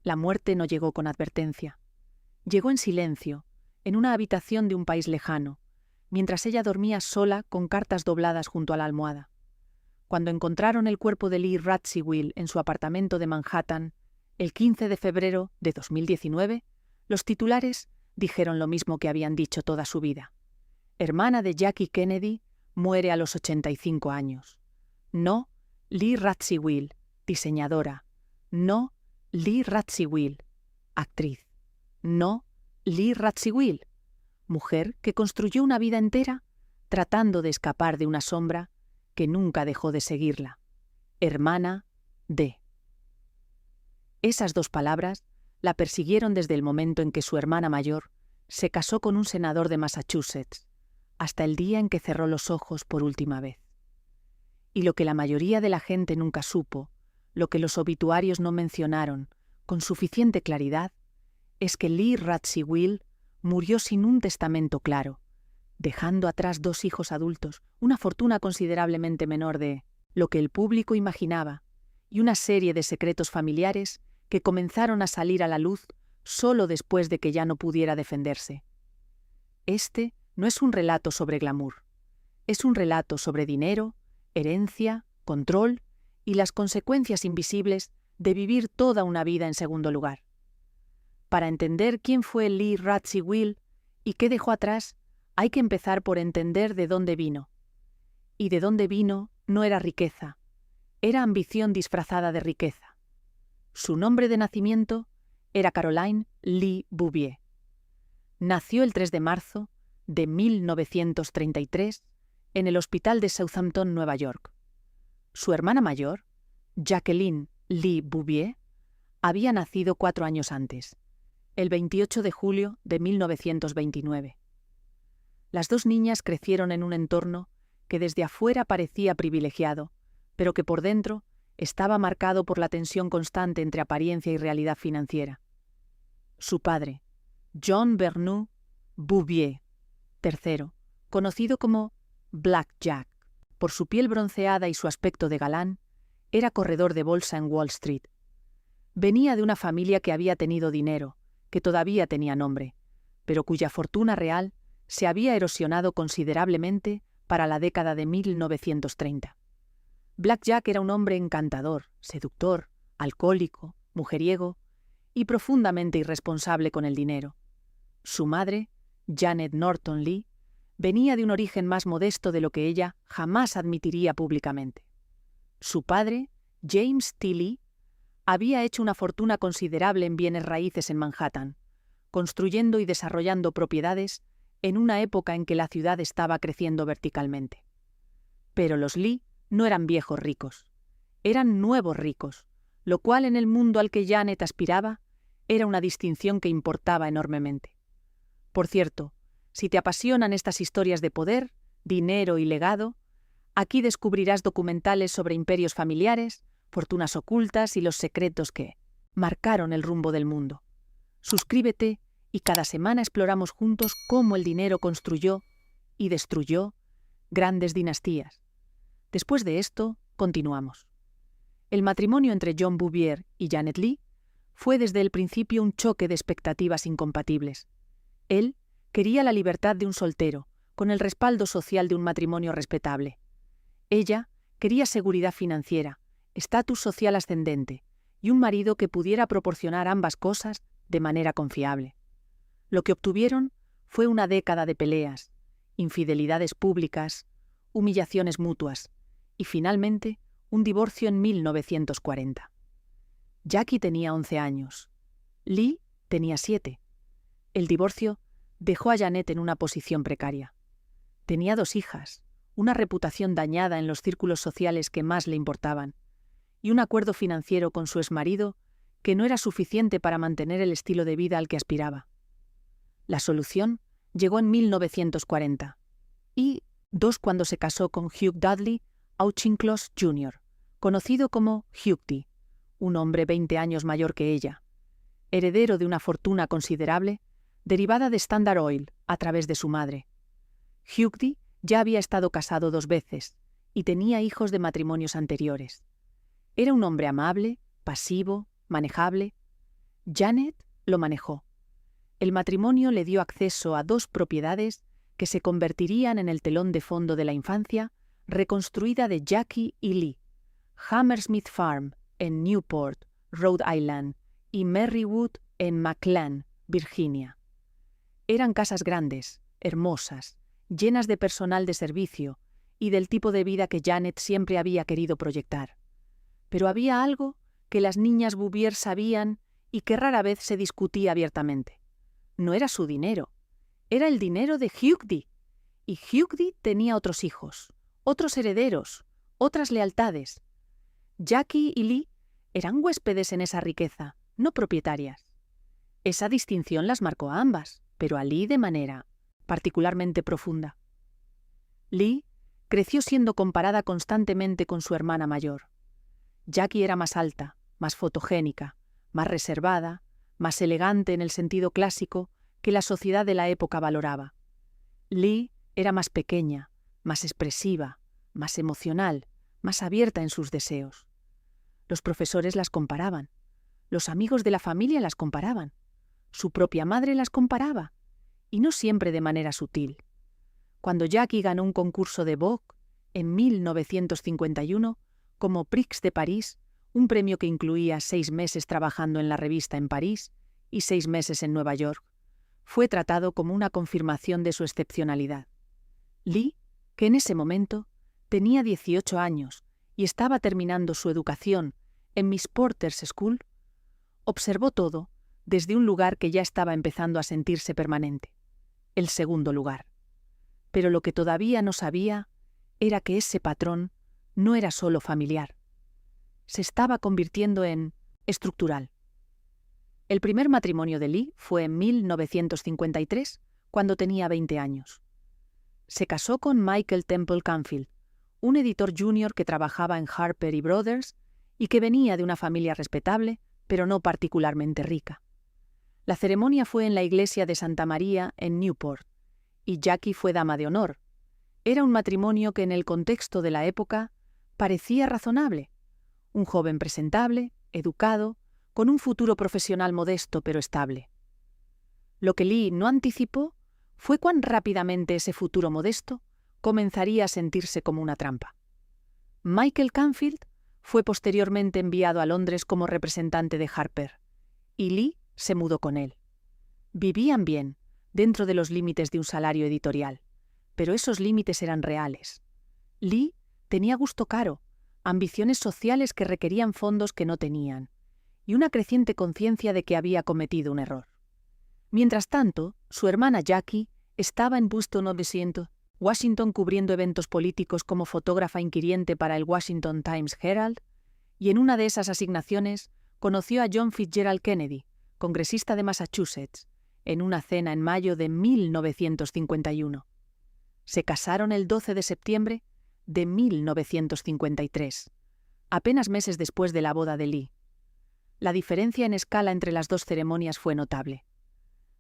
La muerte no llegó con advertencia. Llegó en silencio, en una habitación de un país lejano, mientras ella dormía sola con cartas dobladas junto a la almohada. Cuando encontraron el cuerpo de Lee Radziwill en su apartamento de Manhattan, el 15 de febrero de 2019, los titulares dijeron lo mismo que habían dicho toda su vida. Hermana de Jackie Kennedy, muere a los 85 años. No, Lee Radziwill, diseñadora. No, Lee Radziwill, actriz. No, Lee Radziwill, mujer que construyó una vida entera tratando de escapar de una sombra que nunca dejó de seguirla. Hermana de. Esas dos palabras la persiguieron desde el momento en que su hermana mayor se casó con un senador de Massachusetts, hasta el día en que cerró los ojos por última vez. Y lo que la mayoría de la gente nunca supo, lo que los obituarios no mencionaron con suficiente claridad, es que Lee Radziwill murió sin un testamento claro, dejando atrás 2 hijos adultos, una fortuna considerablemente menor de lo que el público imaginaba, y una serie de secretos familiares que comenzaron a salir a la luz solo después de que ya no pudiera defenderse. Este no es un relato sobre glamour, es un relato sobre dinero, herencia, control y las consecuencias invisibles de vivir toda una vida en segundo lugar. Para entender quién fue Lee Radziwill y qué dejó atrás, hay que empezar por entender de dónde vino. Y de dónde vino no era riqueza, era ambición disfrazada de riqueza. Su nombre de nacimiento era Caroline Lee Bouvier. Nació el 3 de marzo de 1933 en el hospital de Southampton, Nueva York. Su hermana mayor, Jacqueline Lee Bouvier, había nacido 4 años antes, el 28 de julio de 1929. Las 2 niñas crecieron en un entorno que desde afuera parecía privilegiado, pero que por dentro estaba marcado por la tensión constante entre apariencia y realidad financiera. Su padre, John Bernoux Bouvier III, conocido como Black Jack, por su piel bronceada y su aspecto de galán, era corredor de bolsa en Wall Street. Venía de una familia que había tenido dinero, que todavía tenía nombre, pero cuya fortuna real se había erosionado considerablemente para la década de 1930. Black Jack era un hombre encantador, seductor, alcohólico, mujeriego y profundamente irresponsable con el dinero. Su madre, Janet Norton Lee, venía de un origen más modesto de lo que ella jamás admitiría públicamente. Su padre, James T. Lee, había hecho una fortuna considerable en bienes raíces en Manhattan, construyendo y desarrollando propiedades en una época en que la ciudad estaba creciendo verticalmente. Pero los Lee no eran viejos ricos, eran nuevos ricos, lo cual en el mundo al que Janet aspiraba era una distinción que importaba enormemente. Por cierto, si te apasionan estas historias de poder, dinero y legado, aquí descubrirás documentales sobre imperios familiares, fortunas ocultas y los secretos que marcaron el rumbo del mundo. Suscríbete y cada semana exploramos juntos cómo el dinero construyó y destruyó grandes dinastías. Después de esto, continuamos. El matrimonio entre John Bouvier y Janet Lee fue desde el principio un choque de expectativas incompatibles. Él quería la libertad de un soltero, con el respaldo social de un matrimonio respetable. Ella quería seguridad financiera, estatus social ascendente y un marido que pudiera proporcionar ambas cosas de manera confiable. Lo que obtuvieron fue una década de peleas, infidelidades públicas, humillaciones mutuas y, finalmente, un divorcio en 1940. Jackie tenía 11 años. Lee tenía 7. El divorcio dejó a Janet en una posición precaria. Tenía 2 hijas, una reputación dañada en los círculos sociales que más le importaban, y un acuerdo financiero con su exmarido que no era suficiente para mantener el estilo de vida al que aspiraba. La solución llegó en 1940, y cuando se casó con Hugh Dudley Auchincloss Jr., conocido como Hugh T., un hombre 20 años mayor que ella, heredero de una fortuna considerable derivada de Standard Oil a través de su madre. Hugh T. ya había estado casado 2 veces y tenía hijos de matrimonios anteriores. Era un hombre amable, pasivo, manejable. Janet lo manejó. El matrimonio le dio acceso a 2 propiedades que se convertirían en el telón de fondo de la infancia reconstruida de Jackie y Lee: Hammersmith Farm, en Newport, Rhode Island, y Merrywood, en McLean, Virginia. Eran casas grandes, hermosas, llenas de personal de servicio y del tipo de vida que Janet siempre había querido proyectar. Pero había algo que las niñas Bouvier sabían y que rara vez se discutía abiertamente. No era su dinero, era el dinero de Hughdie. Y Hughdie tenía otros hijos, otros herederos, otras lealtades. Jackie y Lee eran huéspedes en esa riqueza, no propietarias. Esa distinción las marcó a ambas, pero a Lee de manera particularmente profunda. Lee creció siendo comparada constantemente con su hermana mayor. Jackie era más alta, más fotogénica, más reservada, más elegante en el sentido clásico que la sociedad de la época valoraba. Lee era más pequeña, más expresiva, más emocional, más abierta en sus deseos. Los profesores las comparaban, los amigos de la familia las comparaban, su propia madre las comparaba, y no siempre de manera sutil. Cuando Jackie ganó un concurso de Vogue en 1951 como Prix de París, un premio que incluía 6 meses trabajando en la revista en París y 6 meses en Nueva York, fue tratado como una confirmación de su excepcionalidad. Lee, que en ese momento tenía 18 años y estaba terminando su educación en Miss Porter's School, observó todo desde un lugar que ya estaba empezando a sentirse permanente, el segundo lugar. Pero lo que todavía no sabía era que ese patrón no era solo familiar. Se estaba convirtiendo en estructural. El primer matrimonio de Lee fue en 1953, cuando tenía 20 años. Se casó con Michael Temple Canfield, un editor junior que trabajaba en Harper y Brothers y que venía de una familia respetable, pero no particularmente rica. La ceremonia fue en la iglesia de Santa María en Newport, y Jackie fue dama de honor. Era un matrimonio que en el contexto de la época parecía razonable. Un joven presentable, educado, con un futuro profesional modesto pero estable. Lo que Lee no anticipó fue cuán rápidamente ese futuro modesto comenzaría a sentirse como una trampa. Michael Canfield fue posteriormente enviado a Londres como representante de Harper, y Lee se mudó con él. Vivían bien, dentro de los límites de un salario editorial, pero esos límites eran reales. Lee tenía gusto caro, ambiciones sociales que requerían fondos que no tenían, y una creciente conciencia de que había cometido un error. Mientras tanto, su hermana Jackie estaba en Boston, Washington, cubriendo eventos políticos como fotógrafa inquiriente para el Washington Times Herald, y en una de esas asignaciones conoció a John Fitzgerald Kennedy, congresista de Massachusetts, en una cena en mayo de 1951. Se casaron el 12 de septiembre de 1953, apenas meses después de la boda de Lee. La diferencia en escala entre las 2 ceremonias fue notable.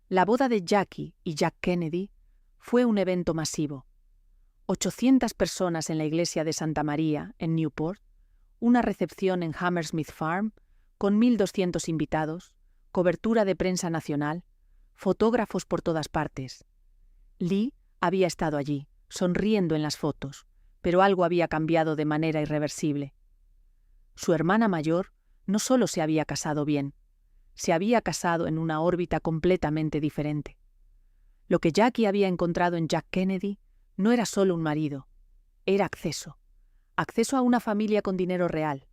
La boda de Jackie y Jack Kennedy fue un evento masivo. 800 personas en la iglesia de Santa María, en Newport, una recepción en Hammersmith Farm, con 1.200 invitados, cobertura de prensa nacional, fotógrafos por todas partes. Lee había estado allí, sonriendo en las fotos, pero algo había cambiado de manera irreversible. Su hermana mayor no solo se había casado bien, se había casado en una órbita completamente diferente. Lo que Jackie había encontrado en Jack Kennedy no era solo un marido, era acceso a una familia con dinero real,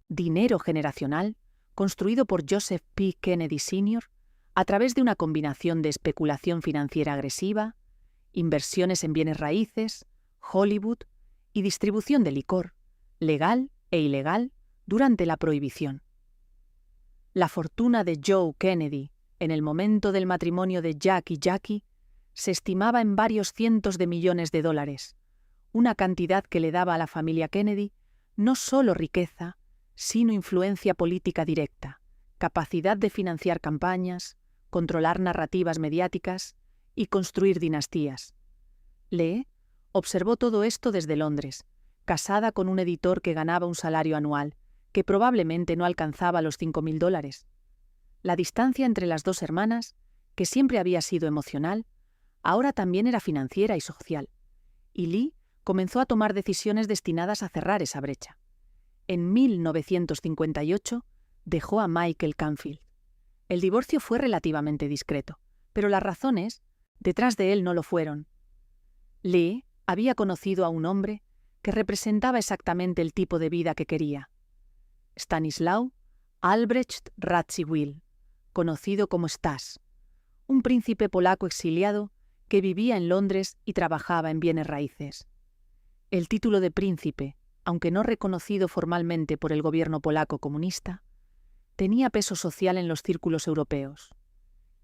dinero generacional, construido por Joseph P. Kennedy Sr., a través de una combinación de especulación financiera agresiva, inversiones en bienes raíces, Hollywood y distribución de licor, legal e ilegal, durante la Prohibición. La fortuna de Joe Kennedy, en el momento del matrimonio de Jack y Jackie, se estimaba en varios cientos de millones de dólares, una cantidad que le daba a la familia Kennedy no solo riqueza, sino influencia política directa, capacidad de financiar campañas, controlar narrativas mediáticas y construir dinastías. Lee observó todo esto desde Londres, casada con un editor que ganaba un salario anual que probablemente no alcanzaba los $5.000. La distancia entre las dos hermanas, que siempre había sido emocional, ahora también era financiera y social, y Lee comenzó a tomar decisiones destinadas a cerrar esa brecha. En 1958 dejó a Michael Canfield. El divorcio fue relativamente discreto, pero las razones detrás de él no lo fueron. Lee había conocido a un hombre que representaba exactamente el tipo de vida que quería. Stanislaw Albrecht Radziwiłł, conocido como Stas, un príncipe polaco exiliado que vivía en Londres y trabajaba en bienes raíces. El título de príncipe, aunque no reconocido formalmente por el gobierno polaco comunista, tenía peso social en los círculos europeos.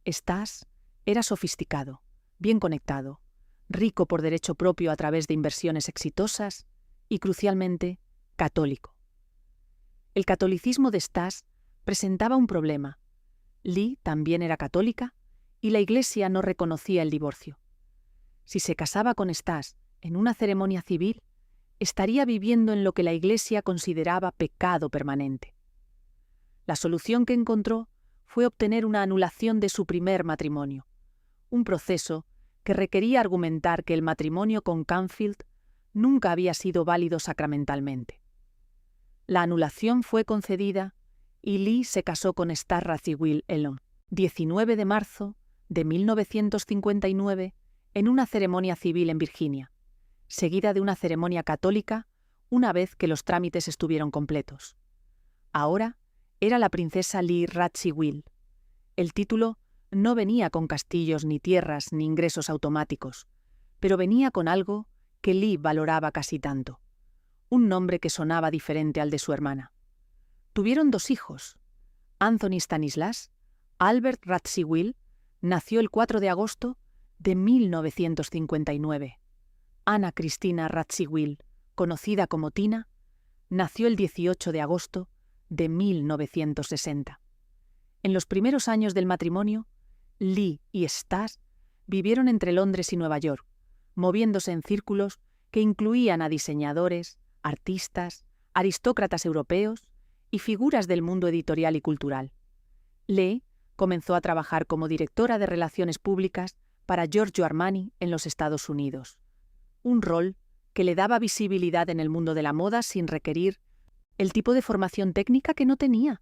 Stas era sofisticado, bien conectado, rico por derecho propio a través de inversiones exitosas y, crucialmente, católico. El catolicismo de Stas presentaba un problema. Lee también era católica y la Iglesia no reconocía el divorcio. Si se casaba con Stas en una ceremonia civil, estaría viviendo en lo que la Iglesia consideraba pecado permanente. La solución que encontró fue obtener una anulación de su primer matrimonio, un proceso que requería argumentar que el matrimonio con Canfield nunca había sido válido sacramentalmente. La anulación fue concedida y Lee se casó con Stas Radziwiłł el 19 de marzo de 1959 en una ceremonia civil en Virginia, seguida de una ceremonia católica una vez que los trámites estuvieron completos. Ahora era la princesa Lee Radziwiłł. El título no venía con castillos, ni tierras, ni ingresos automáticos, pero venía con algo que Lee valoraba casi tanto: un nombre que sonaba diferente al de su hermana. Tuvieron 2 hijos. Anthony Stanislas Albert Radziwiłł nació el 4 de agosto de 1959. Anna Cristina Radziwiłł, conocida como Tina, nació el 18 de agosto de 1960. En los primeros años del matrimonio, Lee y Stas vivieron entre Londres y Nueva York, moviéndose en círculos que incluían a diseñadores, artistas, aristócratas europeos y figuras del mundo editorial y cultural. Lee comenzó a trabajar como directora de relaciones públicas para Giorgio Armani en los Estados Unidos, un rol que le daba visibilidad en el mundo de la moda sin requerir el tipo de formación técnica que no tenía.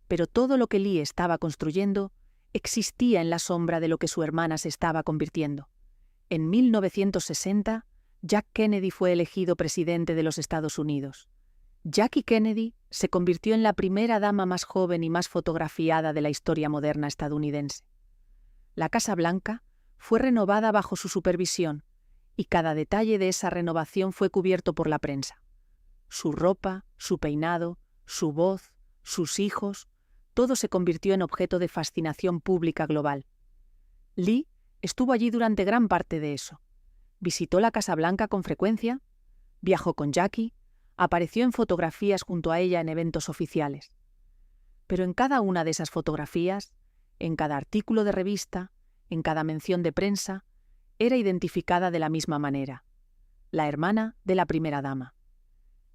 Pero todo lo que Lee estaba construyendo existía en la sombra de lo que su hermana se estaba convirtiendo. En 1960, Jack Kennedy fue elegido presidente de los Estados Unidos. Jackie Kennedy se convirtió en la primera dama más joven y más fotografiada de la historia moderna estadounidense. La Casa Blanca fue renovada bajo su supervisión, y cada detalle de esa renovación fue cubierto por la prensa. Su ropa, su peinado, su voz, sus hijos, todo se convirtió en objeto de fascinación pública global. Lee estuvo allí durante gran parte de eso. Visitó la Casa Blanca con frecuencia, viajó con Jackie, apareció en fotografías junto a ella en eventos oficiales. Pero en cada una de esas fotografías, en cada artículo de revista, en cada mención de prensa, era identificada de la misma manera: la hermana de la primera dama.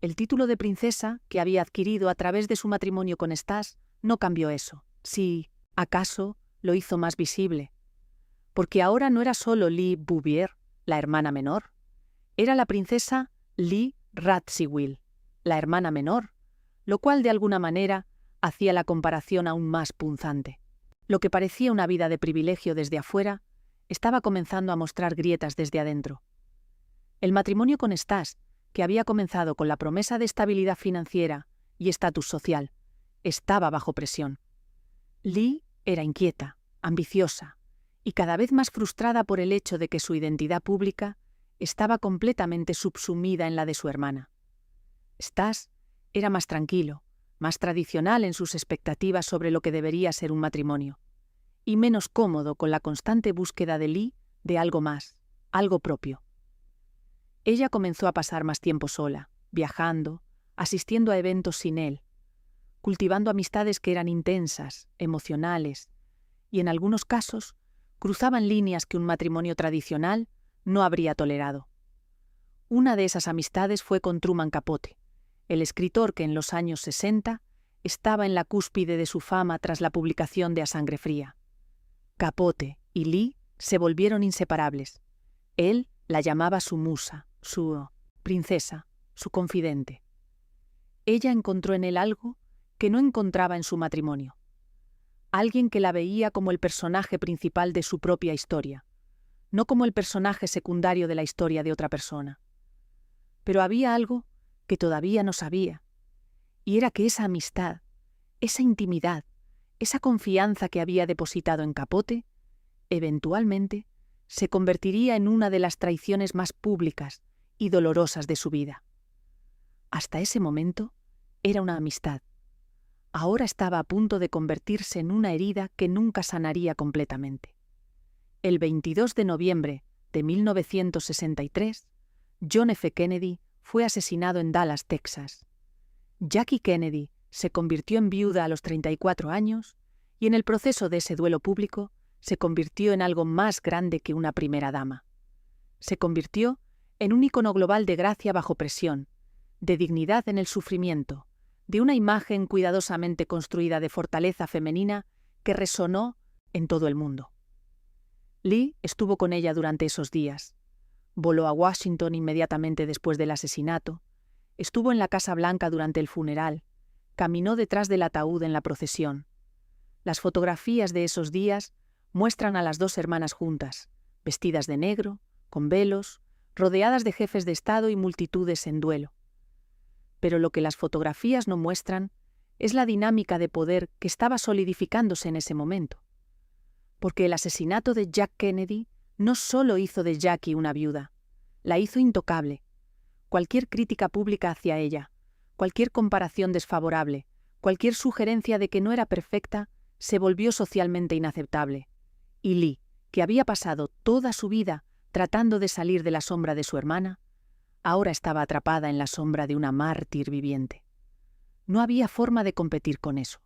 El título de princesa que había adquirido a través de su matrimonio con Stas no cambió eso. Sí, acaso lo hizo más visible. Porque ahora no era solo Lee Bouvier, la hermana menor. Era la princesa Lee Radziwiłł, la hermana menor, lo cual de alguna manera hacía la comparación aún más punzante. Lo que parecía una vida de privilegio desde afuera estaba comenzando a mostrar grietas desde adentro. El matrimonio con Stas, que había comenzado con la promesa de estabilidad financiera y estatus social, estaba bajo presión. Lee era inquieta, ambiciosa y cada vez más frustrada por el hecho de que su identidad pública estaba completamente subsumida en la de su hermana. Stas era más tranquilo, más tradicional en sus expectativas sobre lo que debería ser un matrimonio, y menos cómodo con la constante búsqueda de Lee de algo más, algo propio. Ella comenzó a pasar más tiempo sola, viajando, asistiendo a eventos sin él, cultivando amistades que eran intensas, emocionales, y en algunos casos cruzaban líneas que un matrimonio tradicional no habría tolerado. Una de esas amistades fue con Truman Capote, el escritor que en los años 60 estaba en la cúspide de su fama tras la publicación de A Sangre Fría. Capote y Lee se volvieron inseparables. Él la llamaba su musa, su princesa, su confidente. Ella encontró en él algo que no encontraba en su matrimonio. Alguien que la veía como el personaje principal de su propia historia, no como el personaje secundario de la historia de otra persona. Pero había algo que todavía no sabía, y era que esa amistad, esa intimidad, esa confianza que había depositado en Capote, eventualmente se convertiría en una de las traiciones más públicas y dolorosas de su vida. Hasta ese momento era una amistad. Ahora estaba a punto de convertirse en una herida que nunca sanaría completamente. El 22 de noviembre de 1963, John F. Kennedy fue asesinado en Dallas, Texas. Jackie Kennedy se convirtió en viuda a los 34 años y en el proceso de ese duelo público se convirtió en algo más grande que una primera dama. Se convirtió en un ícono global de gracia bajo presión, de dignidad en el sufrimiento, de una imagen cuidadosamente construida de fortaleza femenina que resonó en todo el mundo. Lee estuvo con ella durante esos días. Voló a Washington inmediatamente después del asesinato, estuvo en la Casa Blanca durante el funeral, caminó detrás del ataúd en la procesión. Las fotografías de esos días muestran a las dos hermanas juntas, vestidas de negro, con velos, rodeadas de jefes de Estado y multitudes en duelo. Pero lo que las fotografías no muestran es la dinámica de poder que estaba solidificándose en ese momento. Porque el asesinato de Jack Kennedy no solo hizo de Jackie una viuda, la hizo intocable. Cualquier crítica pública hacia ella, cualquier comparación desfavorable, cualquier sugerencia de que no era perfecta, se volvió socialmente inaceptable. Y Lee, que había pasado toda su vida tratando de salir de la sombra de su hermana, ahora estaba atrapada en la sombra de una mártir viviente. No había forma de competir con eso.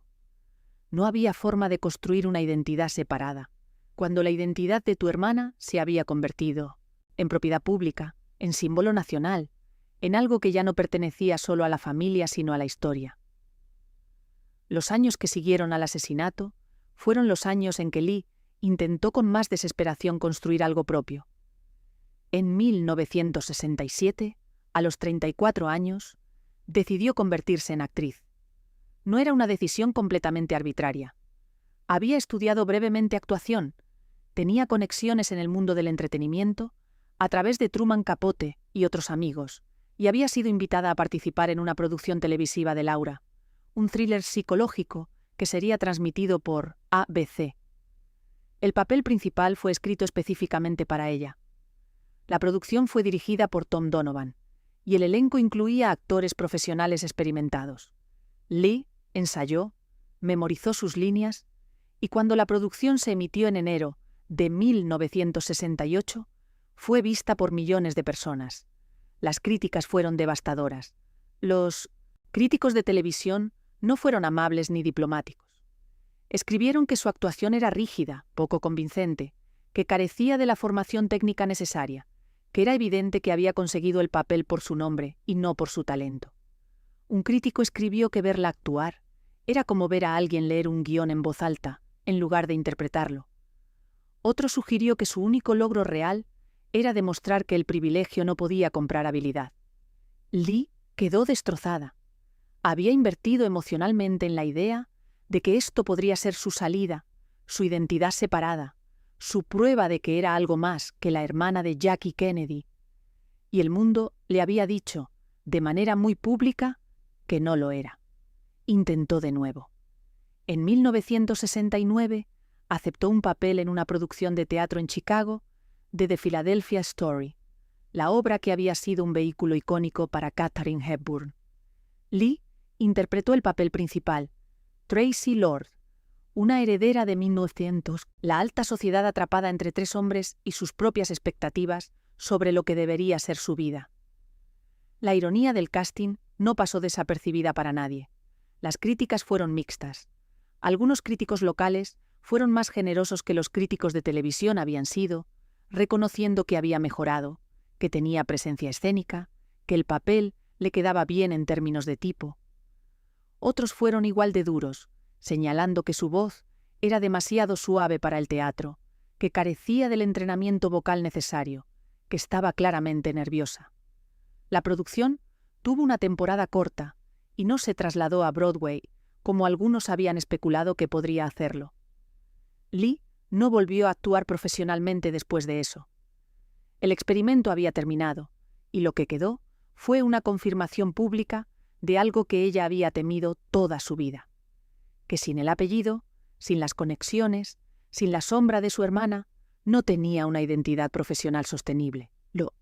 No había forma de construir una identidad separada, cuando la identidad de tu hermana se había convertido en propiedad pública, en símbolo nacional, en algo que ya no pertenecía solo a la familia sino a la historia. Los años que siguieron al asesinato fueron los años en que Lee intentó con más desesperación construir algo propio. En 1967, a los 34 años, decidió convertirse en actriz. No era una decisión completamente arbitraria. Había estudiado brevemente actuación, tenía conexiones en el mundo del entretenimiento a través de Truman Capote y otros amigos, y había sido invitada a participar en una producción televisiva de Laura, un thriller psicológico que sería transmitido por ABC. El papel principal fue escrito específicamente para ella. La producción fue dirigida por Tom Donovan, y el elenco incluía actores profesionales experimentados. Lee ensayó, memorizó sus líneas, y cuando la producción se emitió en enero de 1968, fue vista por millones de personas. Las críticas fueron devastadoras. Los críticos de televisión no fueron amables ni diplomáticos. Escribieron que su actuación era rígida, poco convincente, que carecía de la formación técnica necesaria, que era evidente que había conseguido el papel por su nombre y no por su talento. Un crítico escribió que verla actuar era como ver a alguien leer un guión en voz alta, en lugar de interpretarlo. Otro sugirió que su único logro real era demostrar que el privilegio no podía comprar habilidad. Lee quedó destrozada. Había invertido emocionalmente en la idea de que esto podría ser su salida, su identidad separada, su prueba de que era algo más que la hermana de Jackie Kennedy. Y el mundo le había dicho, de manera muy pública, que no lo era. Intentó de nuevo. En 1969 aceptó un papel en una producción de teatro en Chicago de The Philadelphia Story, la obra que había sido un vehículo icónico para Katharine Hepburn. Lee interpretó el papel principal, Tracy Lord, una heredera de 1900, la alta sociedad atrapada entre tres hombres y sus propias expectativas sobre lo que debería ser su vida. La ironía del casting no pasó desapercibida para nadie. Las críticas fueron mixtas. Algunos críticos locales fueron más generosos que los críticos de televisión habían sido, reconociendo que había mejorado, que tenía presencia escénica, que el papel le quedaba bien en términos de tipo. Otros fueron igual de duros, señalando que su voz era demasiado suave para el teatro, que carecía del entrenamiento vocal necesario, que estaba claramente nerviosa. La producción tuvo una temporada corta y no se trasladó a Broadway, como algunos habían especulado que podría hacerlo. Lee no volvió a actuar profesionalmente después de eso. El experimento había terminado, y lo que quedó fue una confirmación pública de algo que ella había temido toda su vida: que sin el apellido, sin las conexiones, sin la sombra de su hermana, no tenía una identidad profesional sostenible. Lo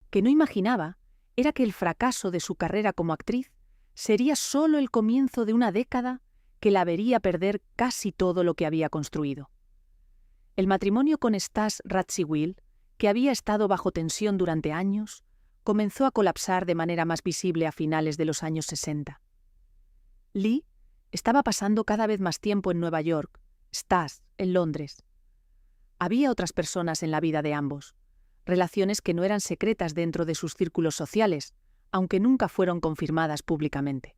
que no imaginaba era que el fracaso de su carrera como actriz sería solo el comienzo de una década que la vería perder casi todo lo que había construido. El matrimonio con Stas Radziwiłł, que había estado bajo tensión durante años, comenzó a colapsar de manera más visible a finales de los años 60. Lee estaba pasando cada vez más tiempo en Nueva York, Stas en Londres. Había otras personas en la vida de ambos, relaciones que no eran secretas dentro de sus círculos sociales, aunque nunca fueron confirmadas públicamente.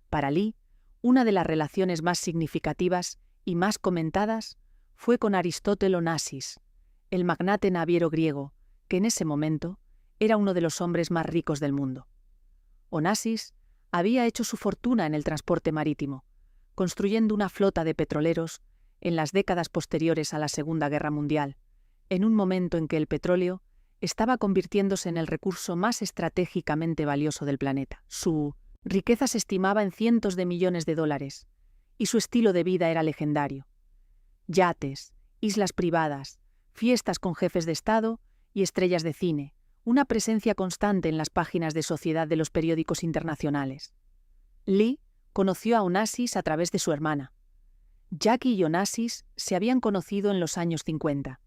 Para Lee, una de las relaciones más significativas y más comentadas fue con Aristóteles Onassis, el magnate naviero griego, que en ese momento era uno de los hombres más ricos del mundo. Onassis había hecho su fortuna en el transporte marítimo, construyendo una flota de petroleros en las décadas posteriores a la Segunda Guerra Mundial, en un momento en que el petróleo estaba convirtiéndose en el recurso más estratégicamente valioso del planeta. Su riqueza se estimaba en cientos de millones de dólares, y su estilo de vida era legendario. Yates, islas privadas, fiestas con jefes de Estado y estrellas de cine, una presencia constante en las páginas de sociedad de los periódicos internacionales. Lee conoció a Onassis a través de su hermana. Jackie y Onassis se habían conocido en los años 50,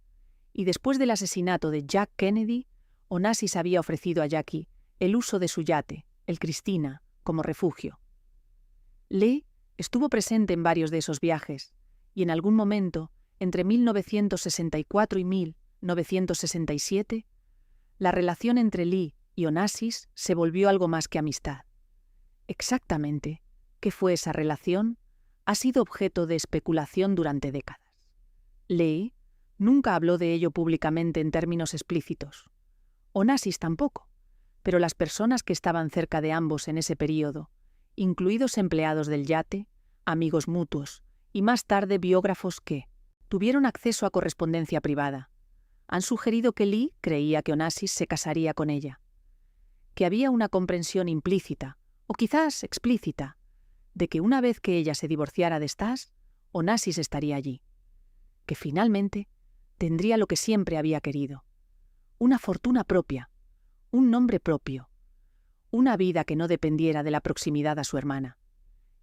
y después del asesinato de Jack Kennedy, Onassis había ofrecido a Jackie el uso de su yate, el Christina, como refugio. Lee estuvo presente en varios de esos viajes, y en algún momento, entre 1964 y 1967, la relación entre Lee y Onassis se volvió algo más que amistad. Exactamente qué fue esa relación ha sido objeto de especulación durante décadas. Lee nunca habló de ello públicamente en términos explícitos. Onassis tampoco, pero las personas que estaban cerca de ambos en ese período, incluidos empleados del yate, amigos mutuos y más tarde biógrafos que tuvieron acceso a correspondencia privada, han sugerido que Lee creía que Onassis se casaría con ella, que había una comprensión implícita, o quizás explícita, de que una vez que ella se divorciara de Stas, Onassis estaría allí, que finalmente tendría lo que siempre había querido: una fortuna propia, un nombre propio, una vida que no dependiera de la proximidad a su hermana.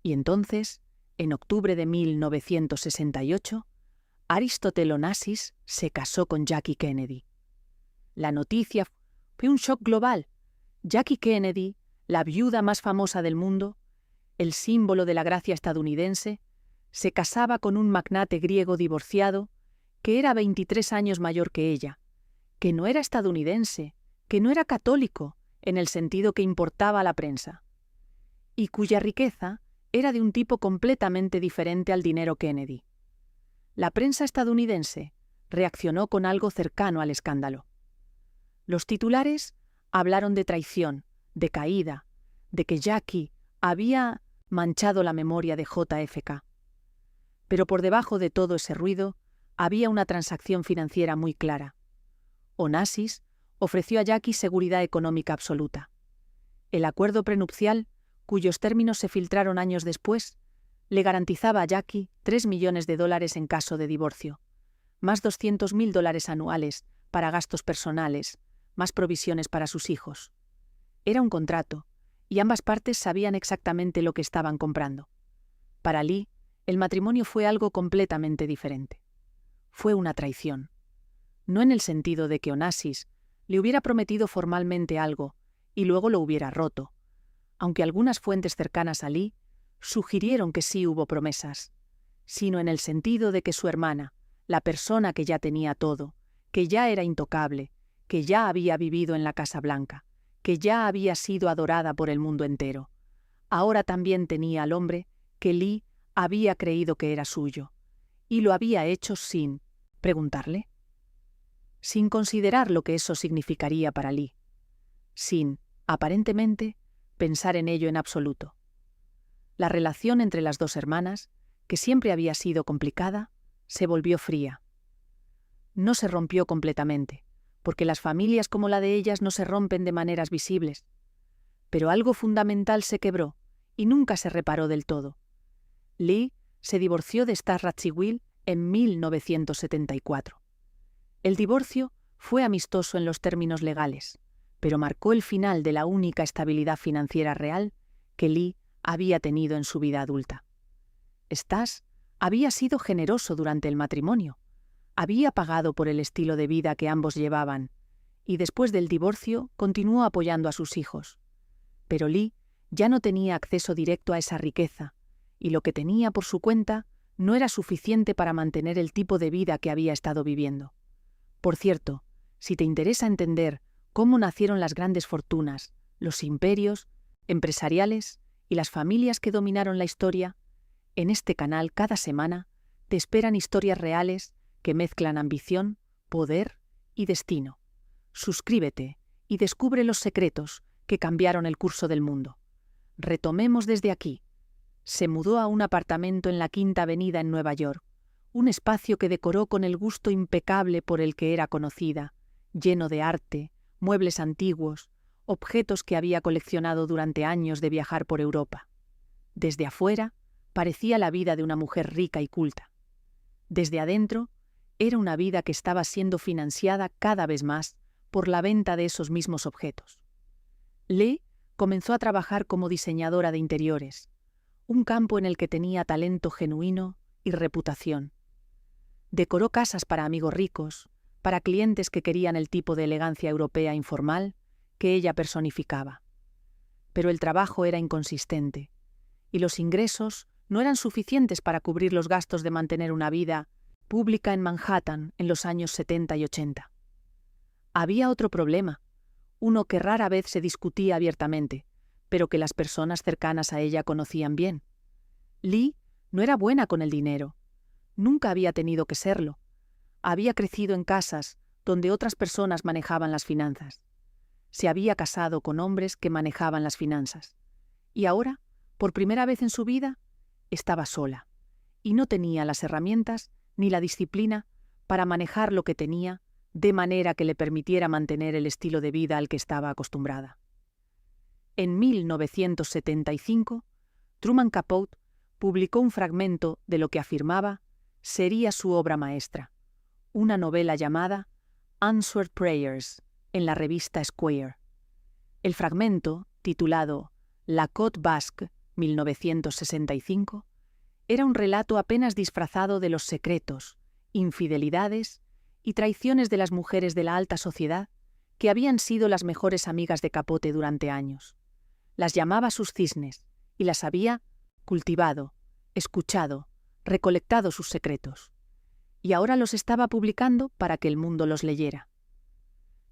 Y entonces, en octubre de 1968, Aristóteles Onassis se casó con Jackie Kennedy. La noticia fue un shock global. Jackie Kennedy, la viuda más famosa del mundo, el símbolo de la gracia estadounidense, se casaba con un magnate griego divorciado que era 23 años mayor que ella, que no era estadounidense, que no era católico en el sentido que importaba a la prensa, y cuya riqueza era de un tipo completamente diferente al dinero Kennedy. La prensa estadounidense reaccionó con algo cercano al escándalo. Los titulares hablaron de traición, de caída, de que Jackie había manchado la memoria de JFK. Pero por debajo de todo ese ruido había una transacción financiera muy clara. Onassis ofreció a Jackie seguridad económica absoluta. El acuerdo prenupcial, cuyos términos se filtraron años después, le garantizaba a Jackie $3 millones en caso de divorcio, más $200.000 anuales para gastos personales, más provisiones para sus hijos. Era un contrato, y ambas partes sabían exactamente lo que estaban comprando. Para Lee, el matrimonio fue algo completamente diferente. Fue una traición. No en el sentido de que Onassis le hubiera prometido formalmente algo y luego lo hubiera roto, aunque algunas fuentes cercanas a Lee sugirieron que sí hubo promesas, sino en el sentido de que su hermana, la persona que ya tenía todo, que ya era intocable, que ya había vivido en la Casa Blanca, que ya había sido adorada por el mundo entero, ahora también tenía al hombre que Lee había creído que era suyo, y lo había hecho sin preguntarle, sin considerar lo que eso significaría para Lee, sin, aparentemente, pensar en ello en absoluto. La relación entre las dos hermanas, que siempre había sido complicada, se volvió fría. No se rompió completamente, porque las familias como la de ellas no se rompen de maneras visibles, pero algo fundamental se quebró y nunca se reparó del todo. Lee se divorció de Stas Radziwiłł en 1974. El divorcio fue amistoso en los términos legales, pero marcó el final de la única estabilidad financiera real que Lee había tenido en su vida adulta. Stas había sido generoso durante el matrimonio, había pagado por el estilo de vida que ambos llevaban, y después del divorcio continuó apoyando a sus hijos. Pero Lee ya no tenía acceso directo a esa riqueza, y lo que tenía por su cuenta no era suficiente para mantener el tipo de vida que había estado viviendo. Por cierto, si te interesa entender cómo nacieron las grandes fortunas, los imperios empresariales y las familias que dominaron la historia, en este canal cada semana te esperan historias reales que mezclan ambición, poder y destino. Suscríbete y descubre los secretos que cambiaron el curso del mundo. Retomemos desde aquí. Se mudó a un apartamento en la Quinta Avenida en Nueva York, un espacio que decoró con el gusto impecable por el que era conocida, lleno de arte, muebles antiguos, objetos que había coleccionado durante años de viajar por Europa. Desde afuera, parecía la vida de una mujer rica y culta. Desde adentro, era una vida que estaba siendo financiada cada vez más por la venta de esos mismos objetos. Lee comenzó a trabajar como diseñadora de interiores, un campo en el que tenía talento genuino y reputación. Decoró casas para amigos ricos, para clientes que querían el tipo de elegancia europea informal que ella personificaba. Pero el trabajo era inconsistente, y los ingresos no eran suficientes para cubrir los gastos de mantener una vida pública en Manhattan en los años 70 y 80. Había otro problema, uno que rara vez se discutía abiertamente, pero que las personas cercanas a ella conocían bien. Lee no era buena con el dinero. Nunca había tenido que serlo. Había crecido en casas donde otras personas manejaban las finanzas. Se había casado con hombres que manejaban las finanzas. Y ahora, por primera vez en su vida, estaba sola, y no tenía las herramientas ni la disciplina para manejar lo que tenía de manera que le permitiera mantener el estilo de vida al que estaba acostumbrada. En 1975, Truman Capote publicó un fragmento de lo que afirmaba sería su obra maestra, una novela llamada Answered Prayers, en la revista Square. El fragmento, titulado La Côte Basque, 1965, era un relato apenas disfrazado de los secretos, infidelidades y traiciones de las mujeres de la alta sociedad que habían sido las mejores amigas de Capote durante años. Las llamaba sus cisnes y las había cultivado, escuchado, recolectado sus secretos. Y ahora los estaba publicando para que el mundo los leyera.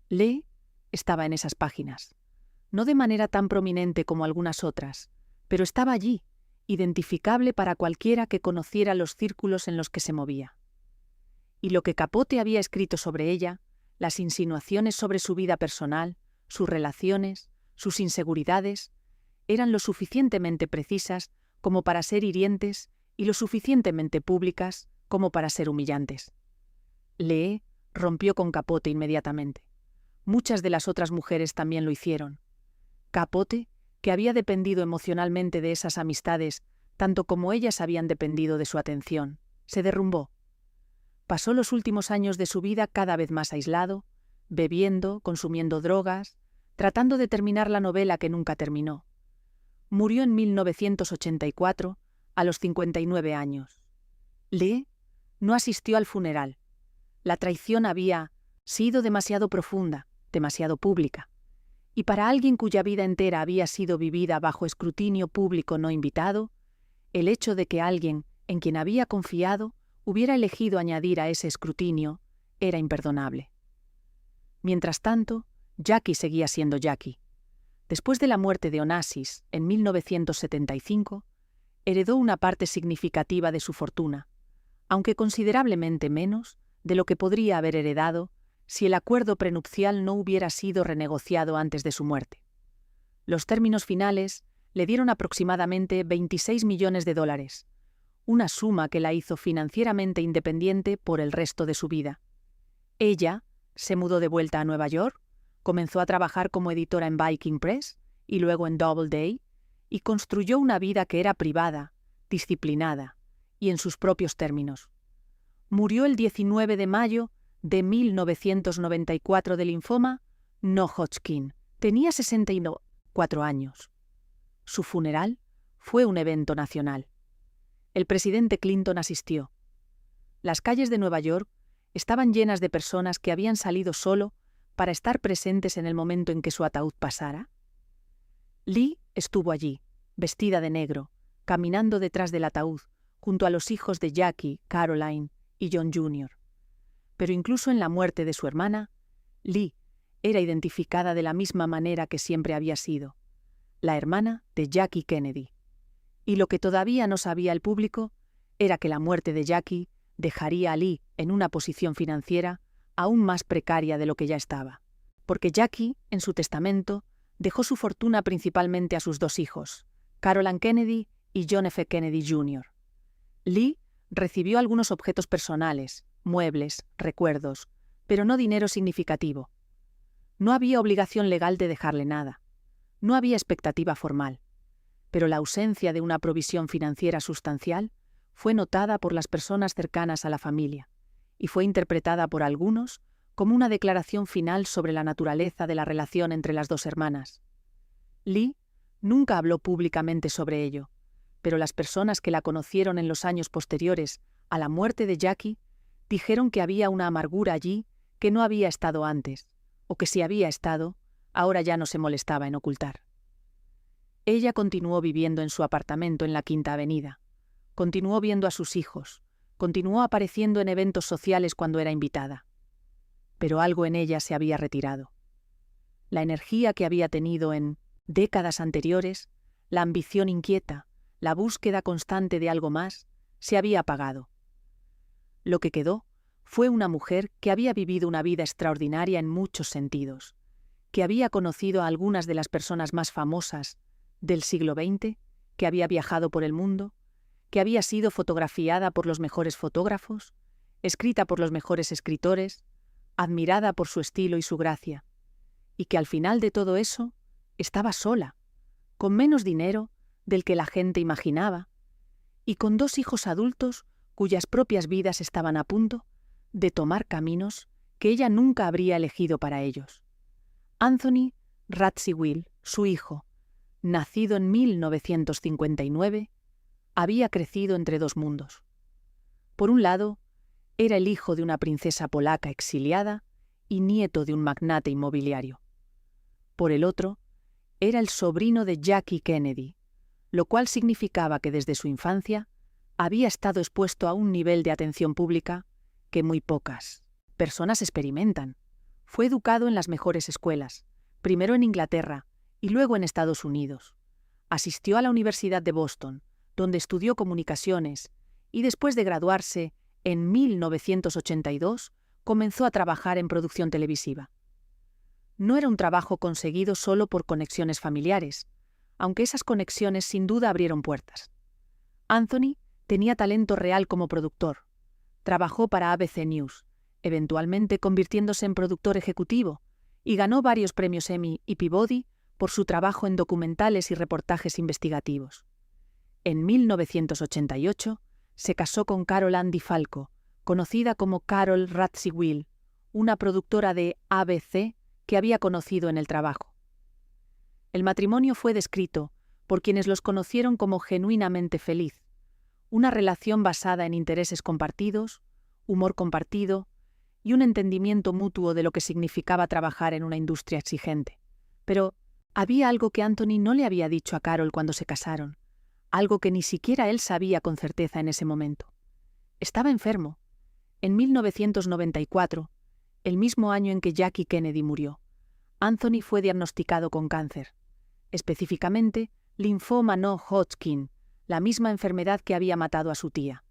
Lee estaba en esas páginas, no de manera tan prominente como algunas otras, pero estaba allí, identificable para cualquiera que conociera los círculos en los que se movía. Y lo que Capote había escrito sobre ella, las insinuaciones sobre su vida personal, sus relaciones, sus inseguridades, eran lo suficientemente precisas como para ser hirientes y lo suficientemente públicas como para ser humillantes. Lee rompió con Capote inmediatamente. Muchas de las otras mujeres también lo hicieron. Capote, que había dependido emocionalmente de esas amistades, tanto como ellas habían dependido de su atención, se derrumbó. Pasó los últimos años de su vida cada vez más aislado, bebiendo, consumiendo drogas, tratando de terminar la novela que nunca terminó. Murió en 1984, a los 59 años. Lee no asistió al funeral. La traición había sido demasiado profunda, demasiado pública. Y para alguien cuya vida entera había sido vivida bajo escrutinio público no invitado, el hecho de que alguien en quien había confiado hubiera elegido añadir a ese escrutinio era imperdonable. Mientras tanto, Jackie seguía siendo Jackie. Después de la muerte de Onassis, en 1975, heredó una parte significativa de su fortuna, aunque considerablemente menos de lo que podría haber heredado si el acuerdo prenupcial no hubiera sido renegociado antes de su muerte. Los términos finales le dieron aproximadamente 26 millones de dólares, una suma que la hizo financieramente independiente por el resto de su vida. Ella se mudó de vuelta a Nueva York, comenzó a trabajar como editora en Viking Press y luego en Doubleday, y construyó una vida que era privada, disciplinada y en sus propios términos. Murió el 19 de mayo de 1994 de linfoma no-Hodgkin. Tenía 64 años. Su funeral fue un evento nacional. El presidente Clinton asistió. Las calles de Nueva York estaban llenas de personas que habían salido solo para estar presentes en el momento en que su ataúd pasara. Lee estuvo allí, vestida de negro, caminando detrás del ataúd, junto a los hijos de Jackie, Caroline y John Jr. Pero incluso en la muerte de su hermana, Lee era identificada de la misma manera que siempre había sido, la hermana de Jackie Kennedy. Y lo que todavía no sabía el público era que la muerte de Jackie dejaría a Lee en una posición financiera aún más precaria de lo que ya estaba, porque Jackie, en su testamento, dejó su fortuna principalmente a sus dos hijos, Caroline Kennedy y John F. Kennedy Jr. Lee recibió algunos objetos personales, muebles, recuerdos, pero no dinero significativo. No había obligación legal de dejarle nada. No había expectativa formal. Pero la ausencia de una provisión financiera sustancial fue notada por las personas cercanas a la familia y fue interpretada por algunos como una declaración final sobre la naturaleza de la relación entre las dos hermanas. Lee nunca habló públicamente sobre ello, pero las personas que la conocieron en los años posteriores a la muerte de Jackie dijeron que había una amargura allí que no había estado antes, o que si había estado, ahora ya no se molestaba en ocultar. Ella continuó viviendo en su apartamento en la Quinta Avenida, continuó viendo a sus hijos, continuó apareciendo en eventos sociales cuando era invitada. Pero algo en ella se había retirado. La energía que había tenido en décadas anteriores, la ambición inquieta, la búsqueda constante de algo más, se había apagado. Lo que quedó fue una mujer que había vivido una vida extraordinaria en muchos sentidos, que había conocido a algunas de las personas más famosas del siglo XX, que había viajado por el mundo, que había sido fotografiada por los mejores fotógrafos, escrita por los mejores escritores, admirada por su estilo y su gracia, y que al final de todo eso estaba sola, con menos dinero del que la gente imaginaba, y con dos hijos adultos cuyas propias vidas estaban a punto de tomar caminos que ella nunca habría elegido para ellos. Anthony Radziwill, su hijo, nacido en 1959, había crecido entre dos mundos. Por un lado, era el hijo de una princesa polaca exiliada y nieto de un magnate inmobiliario. Por el otro, era el sobrino de Jackie Kennedy, lo cual significaba que desde su infancia había estado expuesto a un nivel de atención pública que muy pocas personas experimentan. Fue educado en las mejores escuelas, primero en Inglaterra y luego en Estados Unidos. Asistió a la Universidad de Boston, donde estudió comunicaciones, y después de graduarse, en 1982, comenzó a trabajar en producción televisiva. No era un trabajo conseguido solo por conexiones familiares, aunque esas conexiones sin duda abrieron puertas. Anthony tenía talento real como productor. Trabajó para ABC News, eventualmente convirtiéndose en productor ejecutivo, y ganó varios premios Emmy y Peabody por su trabajo en documentales y reportajes investigativos. En 1988 se casó con Carol Ann DiFalco, conocida como Carol Radziwill, una productora de ABC que había conocido en el trabajo. El matrimonio fue descrito por quienes los conocieron como genuinamente feliz, una relación basada en intereses compartidos, humor compartido y un entendimiento mutuo de lo que significaba trabajar en una industria exigente. Pero había algo que Anthony no le había dicho a Carol cuando se casaron, algo que ni siquiera él sabía con certeza en ese momento. Estaba enfermo. En 1994, el mismo año en que Jackie Kennedy murió, Anthony fue diagnosticado con cáncer, específicamente linfoma no Hodgkin, la misma enfermedad que había matado a su tía.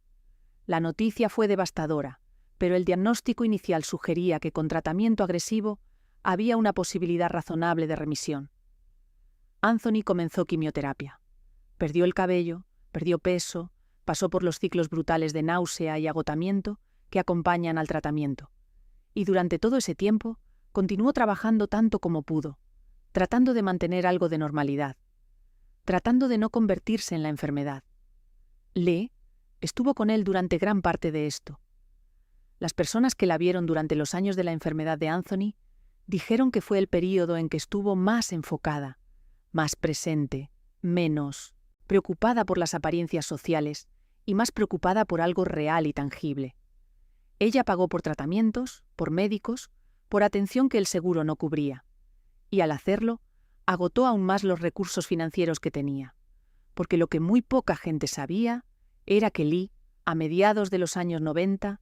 La noticia fue devastadora, pero el diagnóstico inicial sugería que con tratamiento agresivo había una posibilidad razonable de remisión. Anthony comenzó quimioterapia. Perdió el cabello, perdió peso, pasó por los ciclos brutales de náusea y agotamiento que acompañan al tratamiento. Y durante todo ese tiempo continuó trabajando tanto como pudo, tratando de mantener algo de normalidad, tratando de no convertirse en la enfermedad. Lee estuvo con él durante gran parte de esto. Las personas que la vieron durante los años de la enfermedad de Anthony dijeron que fue el período en que estuvo más enfocada, más presente, menos preocupada por las apariencias sociales y más preocupada por algo real y tangible. Ella pagó por tratamientos, por médicos, por atención que el seguro no cubría. Y al hacerlo, agotó aún más los recursos financieros que tenía. Porque lo que muy poca gente sabía era que Lee, a mediados de los años 90,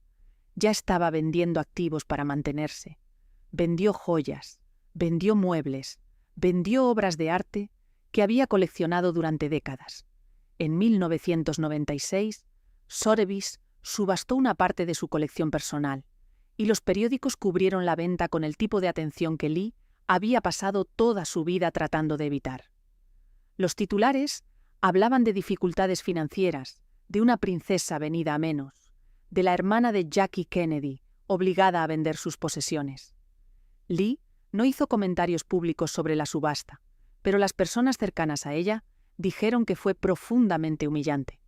ya estaba vendiendo activos para mantenerse. Vendió joyas, vendió muebles, vendió obras de arte que había coleccionado durante décadas. En 1996, Sotheby's subastó una parte de su colección personal, y los periódicos cubrieron la venta con el tipo de atención que Lee había pasado toda su vida tratando de evitar. Los titulares hablaban de dificultades financieras, de una princesa venida a menos, de la hermana de Jackie Kennedy, obligada a vender sus posesiones. Lee no hizo comentarios públicos sobre la subasta, pero las personas cercanas a ella dijeron que fue profundamente humillante.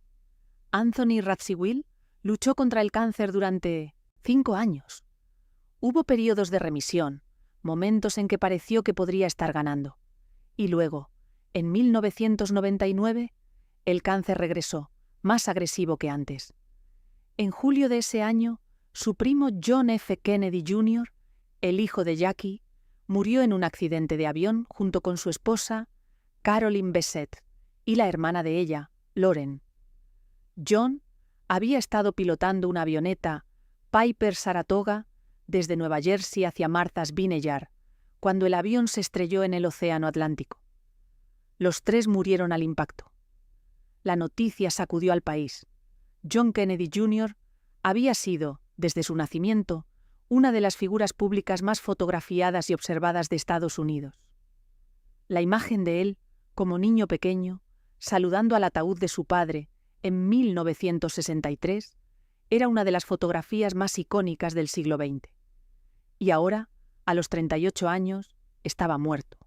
Anthony Radziwiłł luchó contra el cáncer durante 5 años. Hubo periodos de remisión, momentos en que pareció que podría estar ganando. Y luego, en 1999, el cáncer regresó, más agresivo que antes. En julio de ese año, su primo John F. Kennedy Jr., el hijo de Jackie, murió en un accidente de avión junto con su esposa, Caroline Bessette, y la hermana de ella, Lauren. John había estado pilotando una avioneta Piper Saratoga desde Nueva Jersey hacia Martha's Vineyard, cuando el avión se estrelló en el Océano Atlántico. Los 3 murieron al impacto. La noticia sacudió al país. John Kennedy Jr. había sido, desde su nacimiento, una de las figuras públicas más fotografiadas y observadas de Estados Unidos. La imagen de él, como niño pequeño, saludando al ataúd de su padre en 1963, era una de las fotografías más icónicas del siglo XX. Y ahora, a los 38 años, estaba muerto.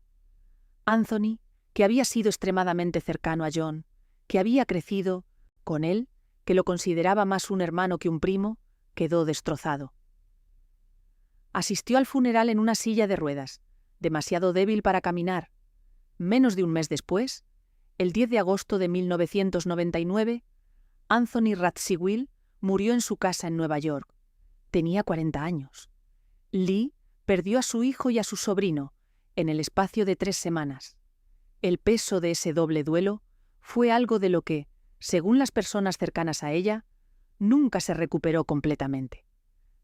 Anthony, que había sido extremadamente cercano a John, que había crecido con él, que lo consideraba más un hermano que un primo, quedó destrozado. Asistió al funeral en una silla de ruedas, demasiado débil para caminar. Menos de un mes después, el 10 de agosto de 1999, Anthony Radziwiłł murió en su casa en Nueva York. Tenía 40 años. Lee perdió a su hijo y a su sobrino en el espacio de 3 semanas. El peso de ese doble duelo fue algo de lo que, según las personas cercanas a ella, nunca se recuperó completamente.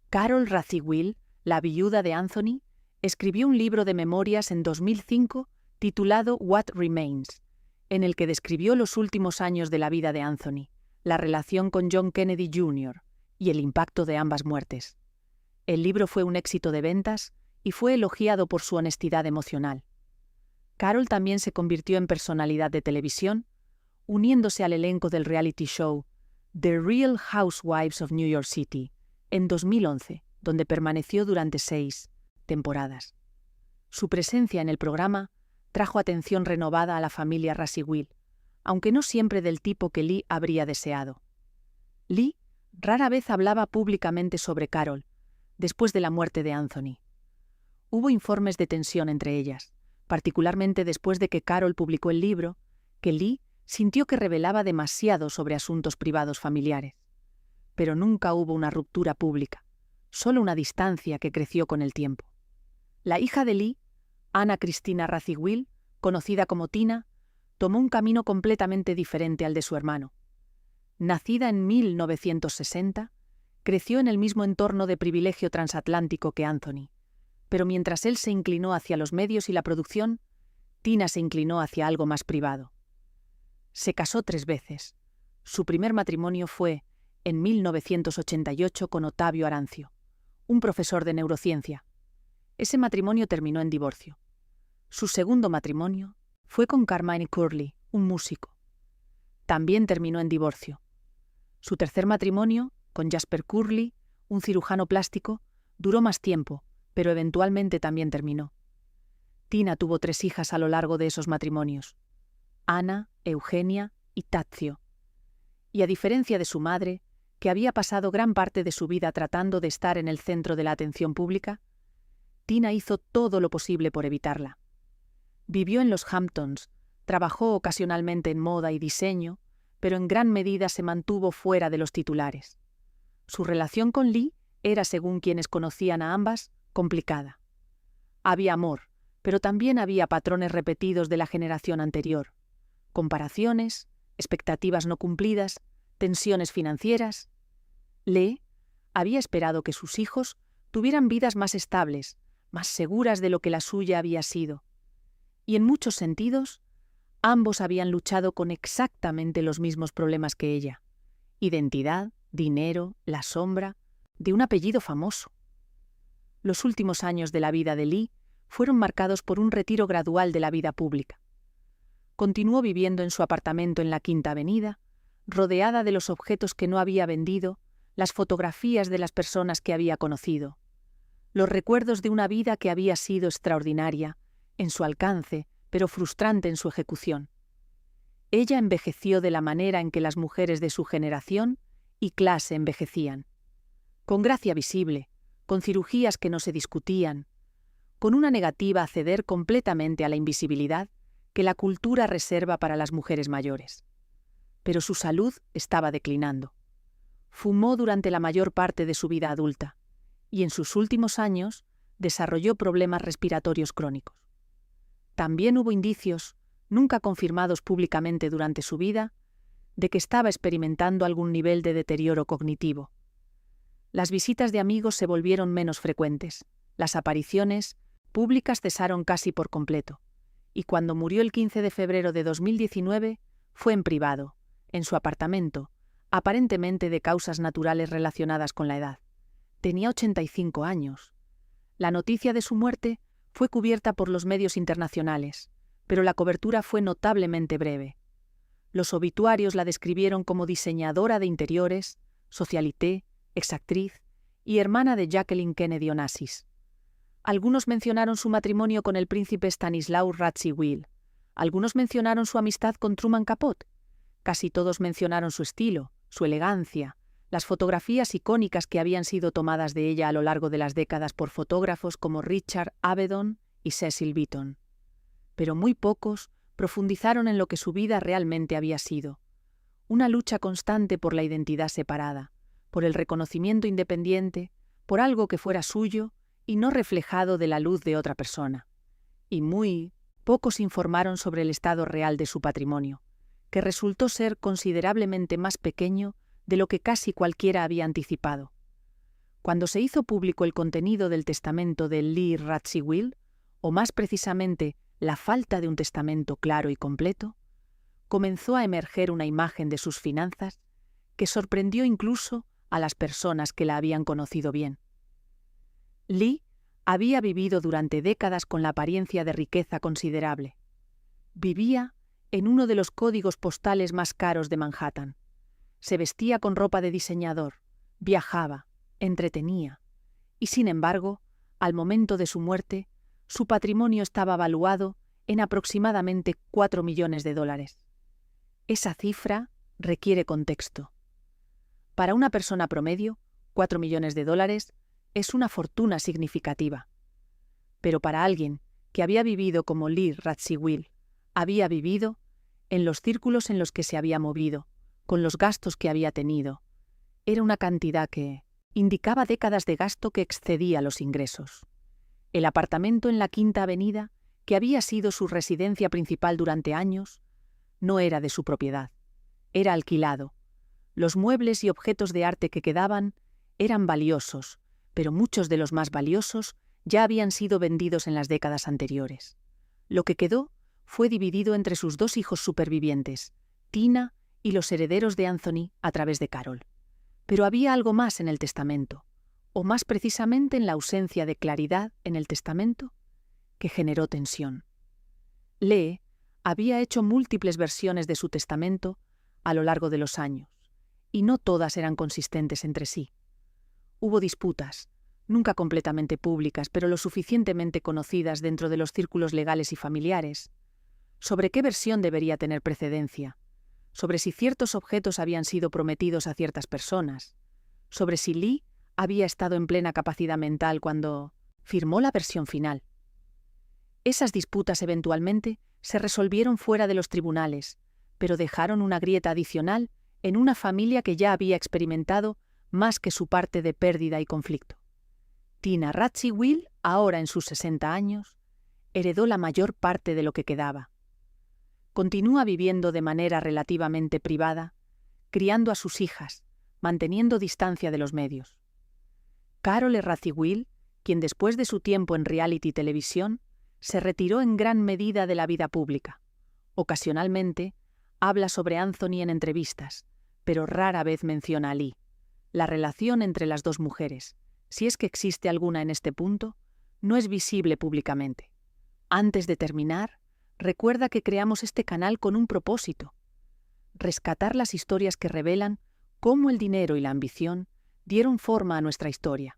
Carol Radziwiłł, la viuda de Anthony, escribió un libro de memorias en 2005 titulado What Remains, en el que describió los últimos años de la vida de Anthony, la relación con John Kennedy Jr. y el impacto de ambas muertes. El libro fue un éxito de ventas y fue elogiado por su honestidad emocional. Carol también se convirtió en personalidad de televisión, uniéndose al elenco del reality show The Real Housewives of New York City en 2011, donde permaneció durante 6 temporadas. Su presencia en el programa trajo atención renovada a la familia Radziwiłł, aunque no siempre del tipo que Lee habría deseado. Lee rara vez hablaba públicamente sobre Carol, después de la muerte de Anthony. Hubo informes de tensión entre ellas, particularmente después de que Carol publicó el libro, que Lee sintió que revelaba demasiado sobre asuntos privados familiares. Pero nunca hubo una ruptura pública, solo una distancia que creció con el tiempo. La hija de Lee, Anna Cristina Radziwiłł, conocida como Tina, tomó un camino completamente diferente al de su hermano. Nacida en 1960, creció en el mismo entorno de privilegio transatlántico que Anthony, pero mientras él se inclinó hacia los medios y la producción, Tina se inclinó hacia algo más privado. Se casó 3 veces, Su primer matrimonio fue en 1988 con Ottavio Arancio, un profesor de neurociencia. Ese matrimonio terminó en divorcio. Su segundo matrimonio fue con Carmine Curley, un músico. También terminó en divorcio. Su tercer matrimonio, con Jasper Curley, un cirujano plástico, duró más tiempo, pero eventualmente también terminó. Tina tuvo 3 hijas a lo largo de esos matrimonios: Anna, Eugenia y Tazio. Y a diferencia de su madre, que había pasado gran parte de su vida tratando de estar en el centro de la atención pública, Tina hizo todo lo posible por evitarla. Vivió en los Hamptons, trabajó ocasionalmente en moda y diseño, pero en gran medida se mantuvo fuera de los titulares. Su relación con Lee era, según quienes conocían a ambas, complicada. Había amor, pero también había patrones repetidos de la generación anterior: comparaciones, expectativas no cumplidas, tensiones financieras. Lee había esperado que sus hijos tuvieran vidas más estables, más seguras de lo que la suya había sido. Y en muchos sentidos, ambos habían luchado con exactamente los mismos problemas que ella: identidad, dinero, la sombra de un apellido famoso. Los últimos años de la vida de Lee fueron marcados por un retiro gradual de la vida pública. Continuó viviendo en su apartamento en la Quinta Avenida, rodeada de los objetos que no había vendido, las fotografías de las personas que había conocido, los recuerdos de una vida que había sido extraordinaria en su alcance, pero frustrante en su ejecución. Ella envejeció de la manera en que las mujeres de su generación y clase envejecían: con gracia visible, con cirugías que no se discutían, con una negativa a ceder completamente a la invisibilidad que la cultura reserva para las mujeres mayores. Pero su salud estaba declinando. Fumó durante la mayor parte de su vida adulta y en sus últimos años desarrolló problemas respiratorios crónicos. También hubo indicios, nunca confirmados públicamente durante su vida, de que estaba experimentando algún nivel de deterioro cognitivo. Las visitas de amigos se volvieron menos frecuentes, las apariciones públicas cesaron casi por completo, y cuando murió el 15 de febrero de 2019 fue en privado, en su apartamento, aparentemente de causas naturales relacionadas con la edad. Tenía 85 años. La noticia de su muerte fue cubierta por los medios internacionales, pero la cobertura fue notablemente breve. Los obituarios la describieron como diseñadora de interiores, socialité, exactriz y hermana de Jacqueline Kennedy Onassis. Algunos mencionaron su matrimonio con el príncipe Stanislaw Radziwiłł. Algunos mencionaron su amistad con Truman Capote. Casi todos mencionaron su estilo, su elegancia, las fotografías icónicas que habían sido tomadas de ella a lo largo de las décadas por fotógrafos como Richard Avedon y Cecil Beaton. Pero muy pocos profundizaron en lo que su vida realmente había sido: una lucha constante por la identidad separada, por el reconocimiento independiente, por algo que fuera suyo y no reflejado de la luz de otra persona. Y muy pocos informaron sobre el estado real de su patrimonio, que resultó ser considerablemente más pequeño de lo que casi cualquiera había anticipado. Cuando se hizo público el contenido del testamento de Lee Radziwiłł, o más precisamente la falta de un testamento claro y completo, comenzó a emerger una imagen de sus finanzas que sorprendió incluso a las personas que la habían conocido bien. Lee había vivido durante décadas con la apariencia de riqueza considerable. Vivía en uno de los códigos postales más caros de Manhattan. Se vestía con ropa de diseñador, viajaba, entretenía, y sin embargo, al momento de su muerte, su patrimonio estaba valuado en aproximadamente $4 millones. Esa cifra requiere contexto. Para una persona promedio, $4 millones es una fortuna significativa. Pero para alguien que había vivido como Lee Radziwiłł había vivido, en los círculos en los que se había movido, con los gastos que había tenido, era una cantidad que indicaba décadas de gasto que excedía los ingresos. El apartamento en la Quinta Avenida, que había sido su residencia principal durante años, no era de su propiedad, era alquilado. Los muebles y objetos de arte que quedaban eran valiosos, pero muchos de los más valiosos ya habían sido vendidos en las décadas anteriores. Lo que quedó fue dividido entre sus 2 hijos supervivientes, Tina y los herederos de Anthony a través de Carol. Pero había algo más en el testamento, o más precisamente en la ausencia de claridad en el testamento, que generó tensión. Lee había hecho múltiples versiones de su testamento a lo largo de los años, y no todas eran consistentes entre sí. Hubo disputas, nunca completamente públicas, pero lo suficientemente conocidas dentro de los círculos legales y familiares, sobre qué versión debería tener precedencia, sobre si ciertos objetos habían sido prometidos a ciertas personas, sobre si Lee había estado en plena capacidad mental cuando firmó la versión final. Esas disputas eventualmente se resolvieron fuera de los tribunales, pero dejaron una grieta adicional en una familia que ya había experimentado más que su parte de pérdida y conflicto. Tina Radziwiłł, ahora en sus 60 años, heredó la mayor parte de lo que quedaba. Continúa viviendo de manera relativamente privada, criando a sus hijas, manteniendo distancia de los medios. Carol Radziwiłł, quien después de su tiempo en reality televisión, se retiró en gran medida de la vida pública. Ocasionalmente, habla sobre Anthony en entrevistas, pero rara vez menciona a Lee. La relación entre las dos mujeres, si es que existe alguna en este punto, no es visible públicamente. Antes de terminar, recuerda que creamos este canal con un propósito: rescatar las historias que revelan cómo el dinero y la ambición dieron forma a nuestra historia.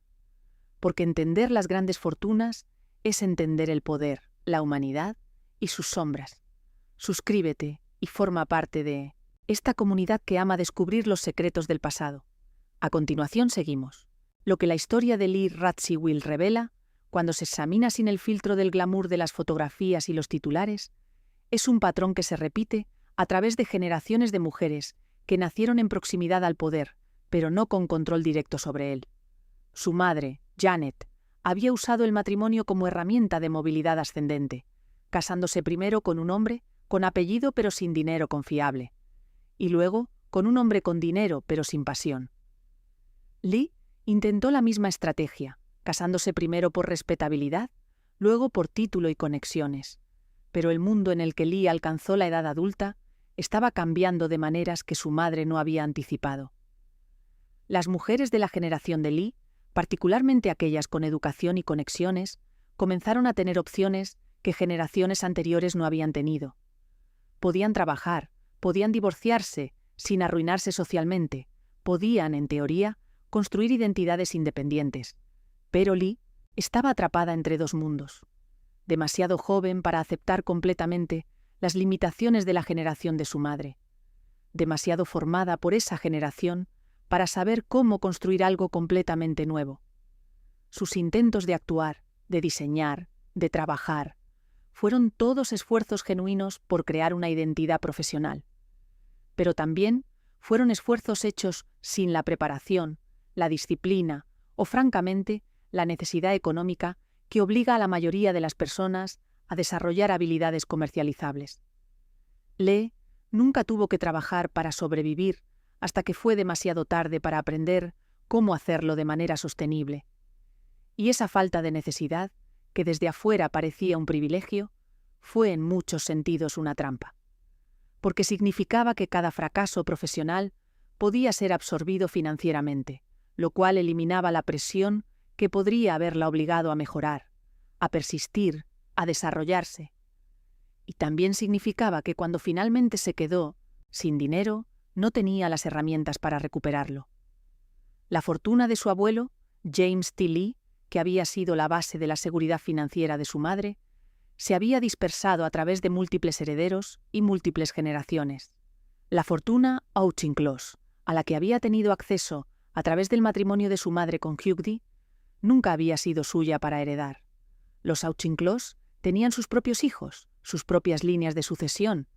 Porque entender las grandes fortunas es entender el poder, la humanidad y sus sombras. Suscríbete y forma parte de esta comunidad que ama descubrir los secretos del pasado. A continuación seguimos. Lo que la historia de Lee Radziwiłł revela, cuando se examina sin el filtro del glamour de las fotografías y los titulares, es un patrón que se repite a través de generaciones de mujeres que nacieron en proximidad al poder, pero no con control directo sobre él. Su madre, Janet, había usado el matrimonio como herramienta de movilidad ascendente, casándose primero con un hombre con apellido pero sin dinero confiable, y luego con un hombre con dinero pero sin pasión. Lee intentó la misma estrategia, casándose primero por respetabilidad, luego por título y conexiones, pero el mundo en el que Lee alcanzó la edad adulta estaba cambiando de maneras que su madre no había anticipado. Las mujeres de la generación de Lee, particularmente aquellas con educación y conexiones, comenzaron a tener opciones que generaciones anteriores no habían tenido. Podían trabajar, podían divorciarse sin arruinarse socialmente, podían, en teoría, construir identidades independientes. Pero Lee estaba atrapada entre dos mundos. Demasiado joven para aceptar completamente las limitaciones de la generación de su madre. Demasiado formada por esa generación para saber cómo construir algo completamente nuevo. Sus intentos de actuar, de diseñar, de trabajar, fueron todos esfuerzos genuinos por crear una identidad profesional. Pero también fueron esfuerzos hechos sin la preparación, la disciplina o, francamente, la necesidad económica que obliga a la mayoría de las personas a desarrollar habilidades comercializables. Lee nunca tuvo que trabajar para sobrevivir hasta que fue demasiado tarde para aprender cómo hacerlo de manera sostenible. Y esa falta de necesidad, que desde afuera parecía un privilegio, fue en muchos sentidos una trampa. Porque significaba que cada fracaso profesional podía ser absorbido financieramente, lo cual eliminaba la presión que podría haberla obligado a mejorar, a persistir, a desarrollarse. Y también significaba que cuando finalmente se quedó sin dinero, no tenía las herramientas para recuperarlo. La fortuna de su abuelo, James T. Lee, que había sido la base de la seguridad financiera de su madre, se había dispersado a través de múltiples herederos y múltiples generaciones. La fortuna Auchincloss, a la que había tenido acceso a través del matrimonio de su madre con Hugh, nunca había sido suya para heredar. Los Auchincloss tenían sus propios hijos, sus propias líneas de sucesión,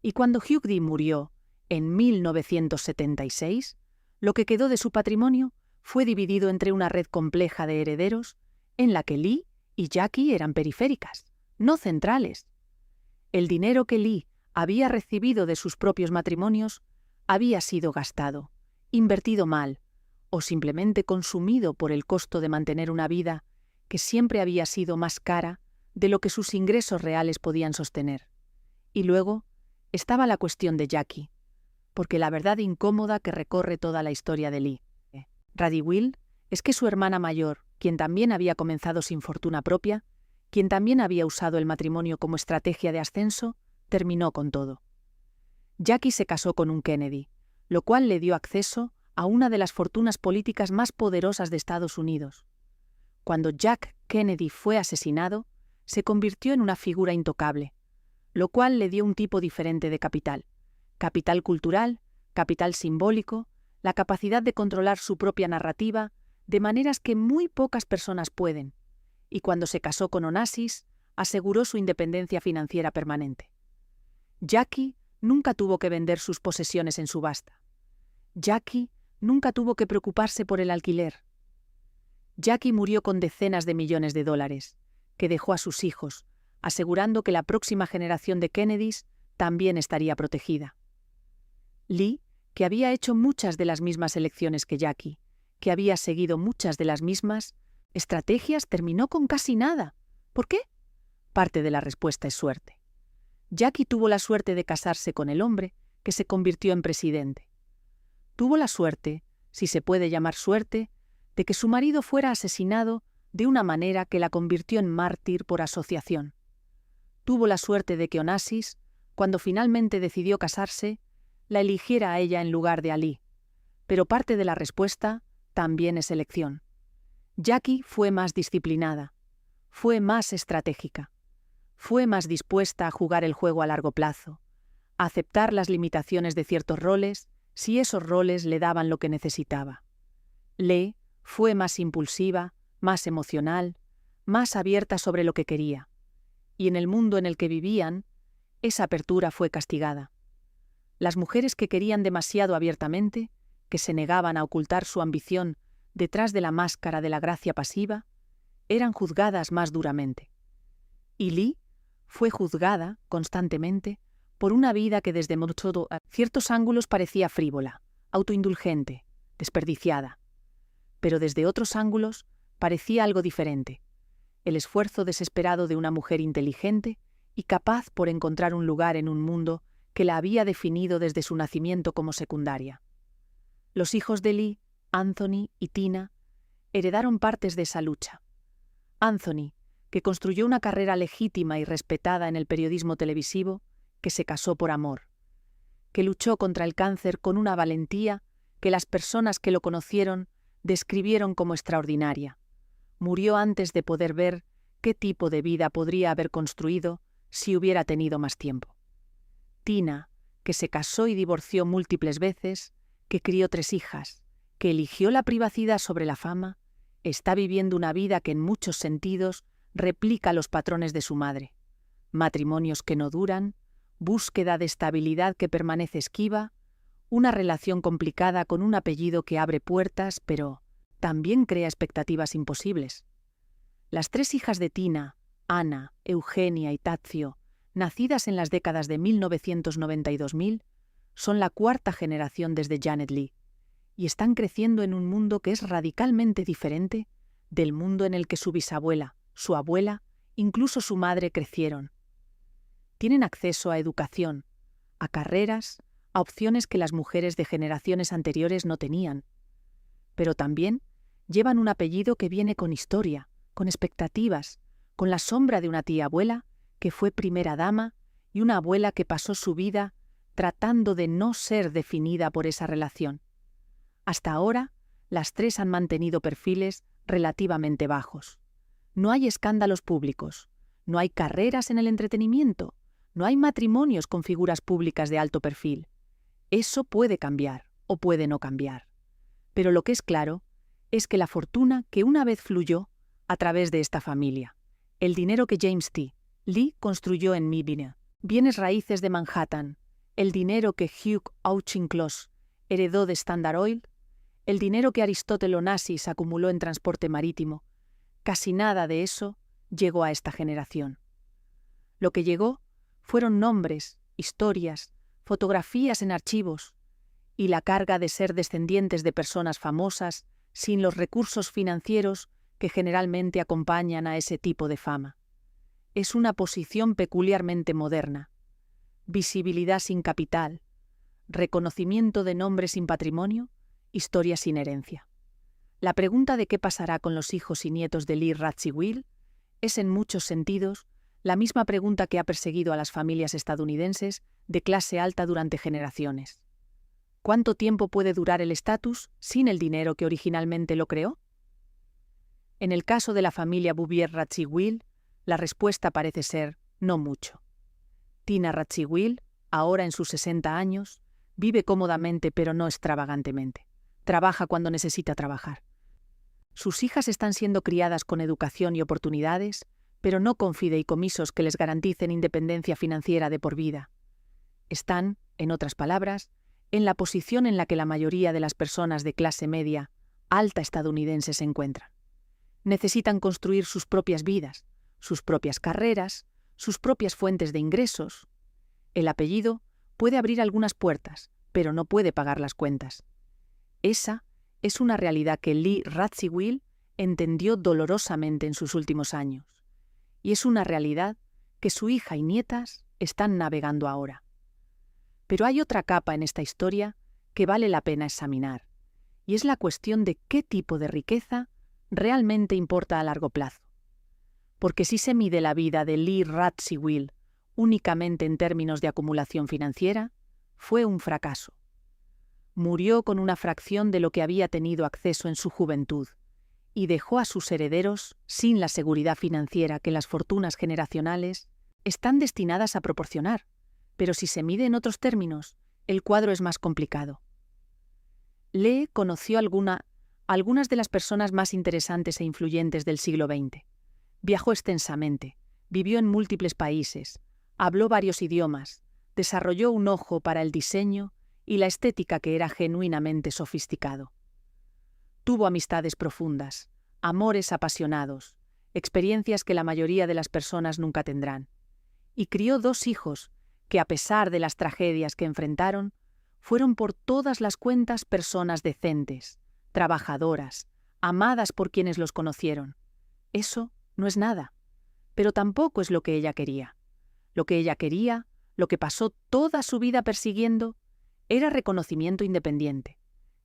y cuando Hugh murió, en 1976, lo que quedó de su patrimonio fue dividido entre una red compleja de herederos en la que Lee y Jackie eran periféricas, no centrales. El dinero que Lee había recibido de sus propios matrimonios había sido gastado, invertido mal o simplemente consumido por el costo de mantener una vida que siempre había sido más cara de lo que sus ingresos reales podían sostener. Y luego estaba la cuestión de Jackie. porque la verdad incómoda que recorre toda la historia de Lee Radziwill es que su hermana mayor, quien también había comenzado sin fortuna propia, quien también había usado el matrimonio como estrategia de ascenso, terminó con todo. Jackie se casó con un Kennedy, lo cual le dio acceso a una de las fortunas políticas más poderosas de Estados Unidos. Cuando Jack Kennedy fue asesinado, se convirtió en una figura intocable, lo cual le dio un tipo diferente de capital. Capital cultural, capital simbólico, la capacidad de controlar su propia narrativa, de maneras que muy pocas personas pueden, y cuando se casó con Onassis, aseguró su independencia financiera permanente. Jackie nunca tuvo que vender sus posesiones en subasta. Jackie nunca tuvo que preocuparse por el alquiler. Jackie murió con decenas de millones de dólares, que dejó a sus hijos, asegurando que la próxima generación de Kennedys también estaría protegida. Lee, que había hecho muchas de las mismas elecciones que Jackie, que había seguido muchas de las mismas estrategias, terminó con casi nada. ¿Por qué? Parte de la respuesta es suerte. Jackie tuvo la suerte de casarse con el hombre que se convirtió en presidente. Tuvo la suerte, si se puede llamar suerte, de que su marido fuera asesinado de una manera que la convirtió en mártir por asociación. Tuvo la suerte de que Onassis, cuando finalmente decidió casarse, la eligiera a ella en lugar de a Lee. Pero parte de la respuesta también es elección. Jackie fue más disciplinada, fue más estratégica, fue más dispuesta a jugar el juego a largo plazo, a aceptar las limitaciones de ciertos roles si esos roles le daban lo que necesitaba. Lee fue más impulsiva, más emocional, más abierta sobre lo que quería. Y en el mundo en el que vivían, esa apertura fue castigada. Las mujeres que querían demasiado abiertamente, que se negaban a ocultar su ambición detrás de la máscara de la gracia pasiva, eran juzgadas más duramente. Y Lee fue juzgada constantemente por una vida que desde ciertos ángulos parecía frívola, autoindulgente, desperdiciada. Pero desde otros ángulos parecía algo diferente, el esfuerzo desesperado de una mujer inteligente y capaz por encontrar un lugar en un mundo que la había definido desde su nacimiento como secundaria. Los hijos de Lee, Anthony y Tina, heredaron partes de esa lucha. Anthony, que construyó una carrera legítima y respetada en el periodismo televisivo, que se casó por amor, que luchó contra el cáncer con una valentía que las personas que lo conocieron describieron como extraordinaria. Murió antes de poder ver qué tipo de vida podría haber construido si hubiera tenido más tiempo. Tina, que se casó y divorció múltiples veces, que crió 3 hijas, que eligió la privacidad sobre la fama, está viviendo una vida que en muchos sentidos replica los patrones de su madre. Matrimonios que no duran, búsqueda de estabilidad que permanece esquiva, una relación complicada con un apellido que abre puertas, pero también crea expectativas imposibles. Las 3 hijas de Tina, Anna, Eugenia y Tadzio, nacidas en las décadas de 1990 y 2000, son la 4ª generación desde Janet Leigh, y están creciendo en un mundo que es radicalmente diferente del mundo en el que su bisabuela, su abuela, incluso su madre crecieron. Tienen acceso a educación, a carreras, a opciones que las mujeres de generaciones anteriores no tenían. Pero también llevan un apellido que viene con historia, con expectativas, con la sombra de una tía abuela que fue primera dama y una abuela que pasó su vida tratando de no ser definida por esa relación. Hasta ahora, las 3 han mantenido perfiles relativamente bajos. No hay escándalos públicos, no hay carreras en el entretenimiento, no hay matrimonios con figuras públicas de alto perfil. Eso puede cambiar o puede no cambiar. Pero lo que es claro es que la fortuna que una vez fluyó a través de esta familia, el dinero que James T. Lee construyó en Midvine, bienes raíces de Manhattan, el dinero que Hugh Auchincloss heredó de Standard Oil, el dinero que Aristóteles Onassis acumuló en transporte marítimo, casi nada de eso llegó a esta generación. Lo que llegó fueron nombres, historias, fotografías en archivos y la carga de ser descendientes de personas famosas sin los recursos financieros que generalmente acompañan a ese tipo de fama. Es una posición peculiarmente moderna. Visibilidad sin capital, reconocimiento de nombre sin patrimonio, historia sin herencia. La pregunta de qué pasará con los hijos y nietos de Lee Radziwiłł es en muchos sentidos la misma pregunta que ha perseguido a las familias estadounidenses de clase alta durante generaciones. ¿Cuánto tiempo puede durar el estatus sin el dinero que originalmente lo creó? En el caso de la familia Bouvier Radziwiłł, la respuesta parece ser no mucho. Tina Radziwiłł, ahora en sus 60 años, vive cómodamente pero no extravagantemente. Trabaja cuando necesita trabajar. Sus hijas están siendo criadas con educación y oportunidades, pero no con fideicomisos que les garanticen independencia financiera de por vida. Están, en otras palabras, en la posición en la que la mayoría de las personas de clase media, alta estadounidense se encuentran. Necesitan construir sus propias vidas, sus propias carreras, sus propias fuentes de ingresos. El apellido puede abrir algunas puertas, pero no puede pagar las cuentas. Esa es una realidad que Lee Radziwiłł entendió dolorosamente en sus últimos años, y es una realidad que su hija y nietas están navegando ahora. Pero hay otra capa en esta historia que vale la pena examinar, y es la cuestión de qué tipo de riqueza realmente importa a largo plazo. Porque si se mide la vida de Lee Radziwiłł únicamente en términos de acumulación financiera, fue un fracaso. Murió con una fracción de lo que había tenido acceso en su juventud y dejó a sus herederos sin la seguridad financiera que las fortunas generacionales están destinadas a proporcionar. Pero si se mide en otros términos, el cuadro es más complicado. Lee conoció algunas de las personas más interesantes e influyentes del siglo XX. Viajó extensamente, vivió en múltiples países, habló varios idiomas, desarrolló un ojo para el diseño y la estética que era genuinamente sofisticado. Tuvo amistades profundas, amores apasionados, experiencias que la mayoría de las personas nunca tendrán. Y crió 2 hijos que, a pesar de las tragedias que enfrentaron, fueron por todas las cuentas personas decentes, trabajadoras, amadas por quienes los conocieron. Eso no es nada, pero tampoco es lo que ella quería. Lo que ella quería, lo que pasó toda su vida persiguiendo, era reconocimiento independiente.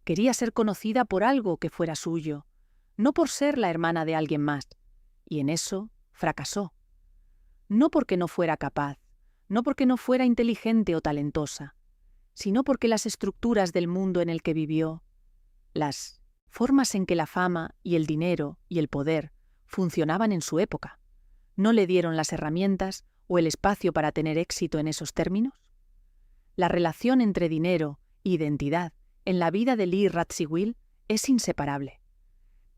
Quería ser conocida por algo que fuera suyo, no por ser la hermana de alguien más, y en eso fracasó. No porque no fuera capaz, no porque no fuera inteligente o talentosa, sino porque las estructuras del mundo en el que vivió, las formas en que la fama y el dinero y el poder funcionaban en su época, no le dieron las herramientas o el espacio para tener éxito en esos términos. La relación entre dinero e identidad en la vida de Lee Radziwiłł es inseparable.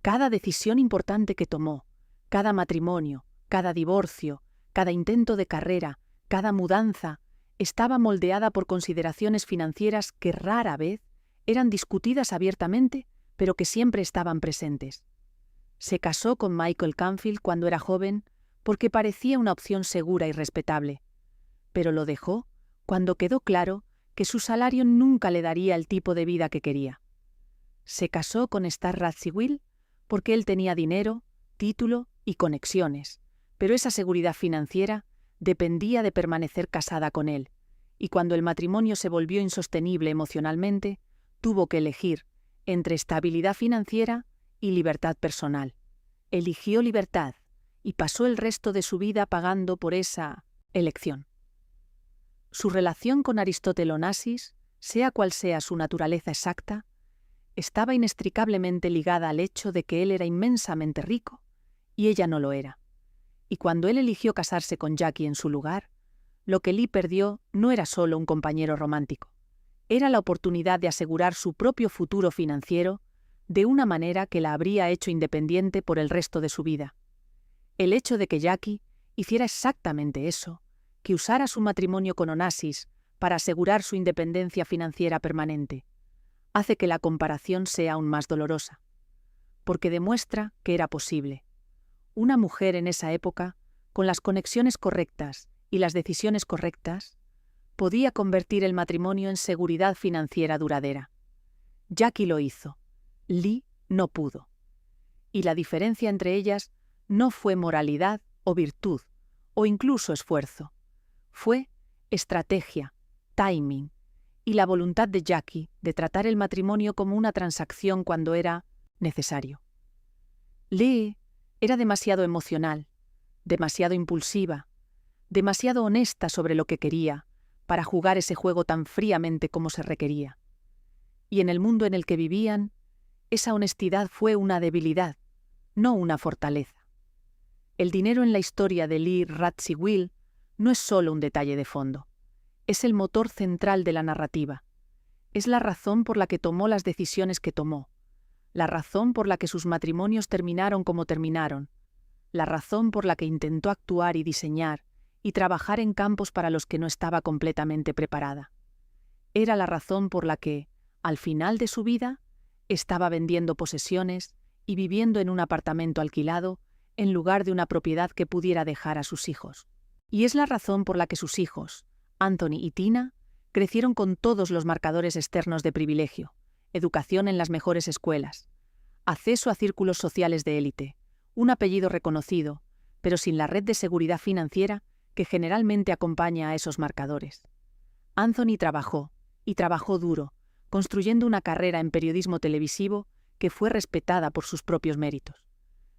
Cada decisión importante que tomó, cada matrimonio, cada divorcio, cada intento de carrera, cada mudanza, estaba moldeada por consideraciones financieras que rara vez eran discutidas abiertamente, pero que siempre estaban presentes. Se casó con Michael Canfield cuando era joven porque parecía una opción segura y respetable, pero lo dejó cuando quedó claro que su salario nunca le daría el tipo de vida que quería. Se casó con Star Radziwiłł porque él tenía dinero, título y conexiones, pero esa seguridad financiera dependía de permanecer casada con él, y cuando el matrimonio se volvió insostenible emocionalmente, tuvo que elegir entre estabilidad financiera y libertad personal. Eligió libertad y pasó el resto de su vida pagando por esa elección. Su relación con Aristóteles Onassis, sea cual sea su naturaleza exacta, estaba inextricablemente ligada al hecho de que él era inmensamente rico y ella no lo era. Y cuando él eligió casarse con Jackie en su lugar, lo que Lee perdió no era solo un compañero romántico, era la oportunidad de asegurar su propio futuro financiero de una manera que la habría hecho independiente por el resto de su vida. El hecho de que Jackie hiciera exactamente eso, que usara su matrimonio con Onassis para asegurar su independencia financiera permanente, hace que la comparación sea aún más dolorosa, porque demuestra que era posible. Una mujer en esa época, con las conexiones correctas y las decisiones correctas, podía convertir el matrimonio en seguridad financiera duradera. Jackie lo hizo, Lee no pudo. Y la diferencia entre ellas no fue moralidad o virtud, o incluso esfuerzo. Fue estrategia, timing y la voluntad de Jackie de tratar el matrimonio como una transacción cuando era necesario. Lee era demasiado emocional, demasiado impulsiva, demasiado honesta sobre lo que quería para jugar ese juego tan fríamente como se requería. Y en el mundo en el que vivían, esa honestidad fue una debilidad, no una fortaleza. El dinero en la historia de Lee Radziwiłł no es solo un detalle de fondo. Es el motor central de la narrativa. Es la razón por la que tomó las decisiones que tomó, la razón por la que sus matrimonios terminaron como terminaron, la razón por la que intentó actuar y diseñar y trabajar en campos para los que no estaba completamente preparada. Era la razón por la que, al final de su vida, estaba vendiendo posesiones y viviendo en un apartamento alquilado en lugar de una propiedad que pudiera dejar a sus hijos. Y es la razón por la que sus hijos, Anthony y Tina, crecieron con todos los marcadores externos de privilegio, educación en las mejores escuelas, acceso a círculos sociales de élite, un apellido reconocido, pero sin la red de seguridad financiera que generalmente acompaña a esos marcadores. Anthony trabajó, y trabajó duro, construyendo una carrera en periodismo televisivo que fue respetada por sus propios méritos.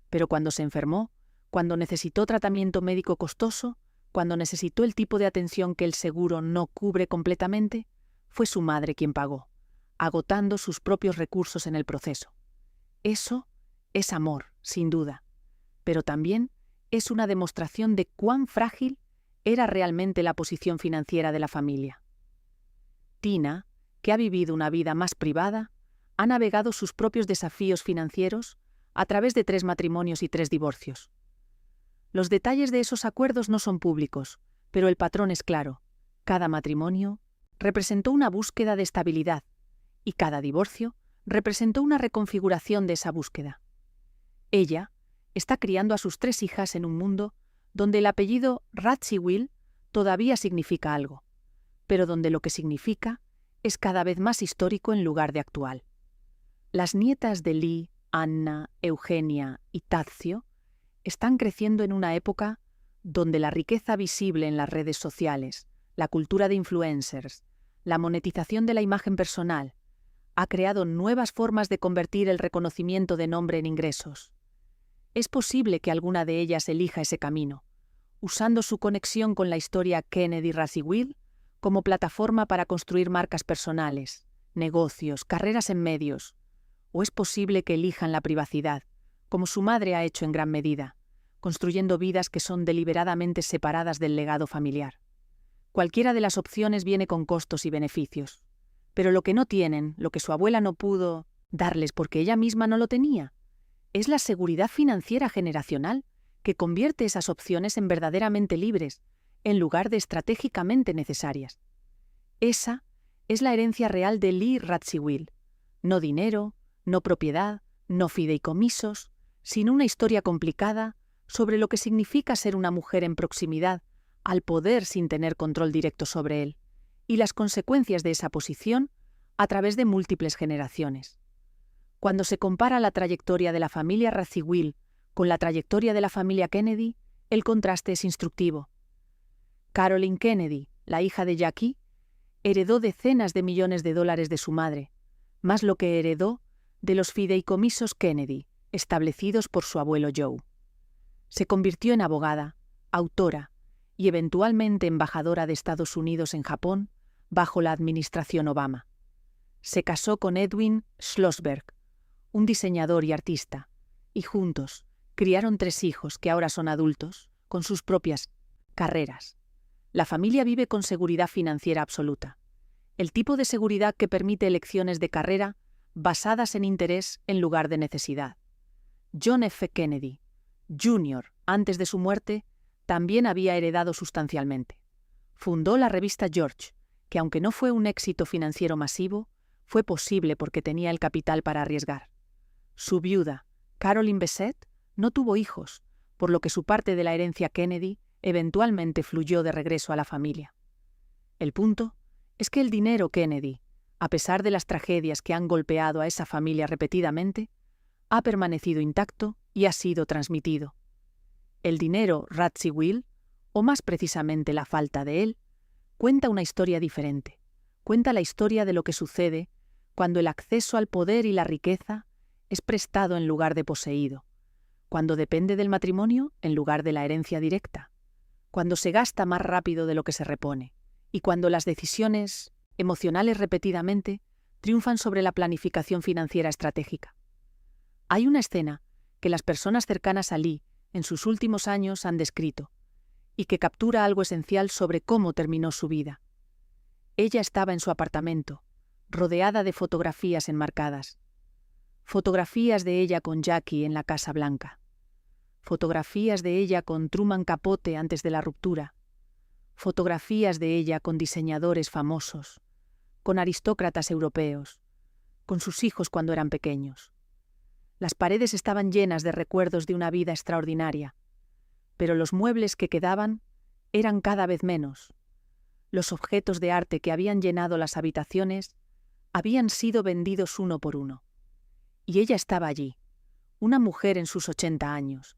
Pero cuando se enfermó, cuando necesitó tratamiento médico costoso, cuando necesitó el tipo de atención que el seguro no cubre completamente, fue su madre quien pagó, agotando sus propios recursos en el proceso. Eso es amor, sin duda, pero también es una demostración de cuán frágil era realmente la posición financiera de la familia. Tina, que ha vivido una vida más privada, ha navegado sus propios desafíos financieros a través de 3 matrimonios y 3 divorcios. Los detalles de esos acuerdos no son públicos, pero el patrón es claro. Cada matrimonio representó una búsqueda de estabilidad y cada divorcio representó una reconfiguración de esa búsqueda. Ella está criando a sus 3 hijas en un mundo donde el apellido Radziwiłł todavía significa algo, pero donde lo que significa es cada vez más histórico en lugar de actual. Las nietas de Lee, Anna, Eugenia y Tadzio están creciendo en una época donde la riqueza visible en las redes sociales, la cultura de influencers, la monetización de la imagen personal, ha creado nuevas formas de convertir el reconocimiento de nombre en ingresos. Es posible que alguna de ellas elija ese camino, usando su conexión con la historia Kennedy-Radziwiłł como plataforma para construir marcas personales, negocios, carreras en medios, o es posible que elijan la privacidad, como su madre ha hecho en gran medida, construyendo vidas que son deliberadamente separadas del legado familiar. Cualquiera de las opciones viene con costos y beneficios, pero lo que no tienen, lo que su abuela no pudo darles porque ella misma no lo tenía, es la seguridad financiera generacional que convierte esas opciones en verdaderamente libres, en lugar de estratégicamente necesarias. Esa es la herencia real de Lee Radziwiłł. No dinero, no propiedad, no fideicomisos, sino una historia complicada sobre lo que significa ser una mujer en proximidad al poder sin tener control directo sobre él, y las consecuencias de esa posición a través de múltiples generaciones. Cuando se compara la trayectoria de la familia Radziwiłł con la trayectoria de la familia Kennedy, el contraste es instructivo. Caroline Kennedy, la hija de Jackie, heredó decenas de millones de dólares de su madre, más lo que heredó de los fideicomisos Kennedy, establecidos por su abuelo Joe. Se convirtió en abogada, autora y eventualmente embajadora de Estados Unidos en Japón bajo la administración Obama. Se casó con Edwin Schlossberg, un diseñador y artista, y juntos criaron 3 hijos que ahora son adultos, con sus propias carreras. La familia vive con seguridad financiera absoluta, el tipo de seguridad que permite elecciones de carrera basadas en interés en lugar de necesidad. John F. Kennedy, Jr., antes de su muerte, también había heredado sustancialmente. Fundó la revista George, que aunque no fue un éxito financiero masivo, fue posible porque tenía el capital para arriesgar. Su viuda, Caroline Bessette, no tuvo hijos, por lo que su parte de la herencia Kennedy eventualmente fluyó de regreso a la familia. El punto es que el dinero Kennedy, a pesar de las tragedias que han golpeado a esa familia repetidamente, ha permanecido intacto y ha sido transmitido. El dinero Radziwiłł, o más precisamente la falta de él, cuenta una historia diferente, cuenta la historia de lo que sucede cuando el acceso al poder y la riqueza es prestado en lugar de poseído, cuando depende del matrimonio en lugar de la herencia directa, cuando se gasta más rápido de lo que se repone, y cuando las decisiones emocionales repetidamente triunfan sobre la planificación financiera estratégica. Hay una escena que las personas cercanas a Lee en sus últimos años han descrito, y que captura algo esencial sobre cómo terminó su vida. Ella estaba en su apartamento, rodeada de fotografías enmarcadas. Fotografías de ella con Jackie en la Casa Blanca. Fotografías de ella con Truman Capote antes de la ruptura. Fotografías de ella con diseñadores famosos, con aristócratas europeos, con sus hijos cuando eran pequeños. Las paredes estaban llenas de recuerdos de una vida extraordinaria, pero los muebles que quedaban eran cada vez menos. Los objetos de arte que habían llenado las habitaciones habían sido vendidos uno por uno. Y ella estaba allí, una mujer en sus 80 años,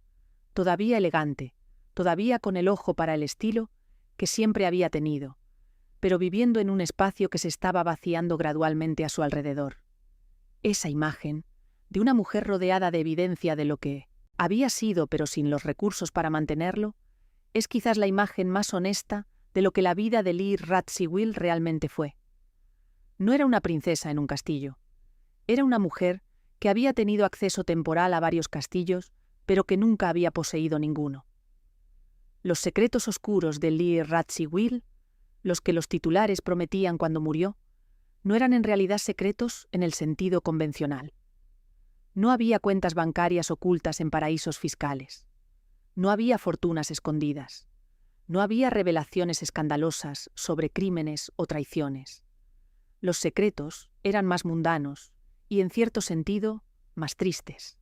todavía elegante, todavía con el ojo para el estilo que siempre había tenido, pero viviendo en un espacio que se estaba vaciando gradualmente a su alrededor. Esa imagen, de una mujer rodeada de evidencia de lo que había sido pero sin los recursos para mantenerlo, es quizás la imagen más honesta de lo que la vida de Lee Radziwiłł realmente fue. No era una princesa en un castillo. Era una mujer que había tenido acceso temporal a varios castillos, pero que nunca había poseído ninguno. Los secretos oscuros de Lee Radziwiłł, los que los titulares prometían cuando murió, no eran en realidad secretos en el sentido convencional. No había cuentas bancarias ocultas en paraísos fiscales. No había fortunas escondidas. No había revelaciones escandalosas sobre crímenes o traiciones. Los secretos eran más mundanos y, en cierto sentido, más tristes.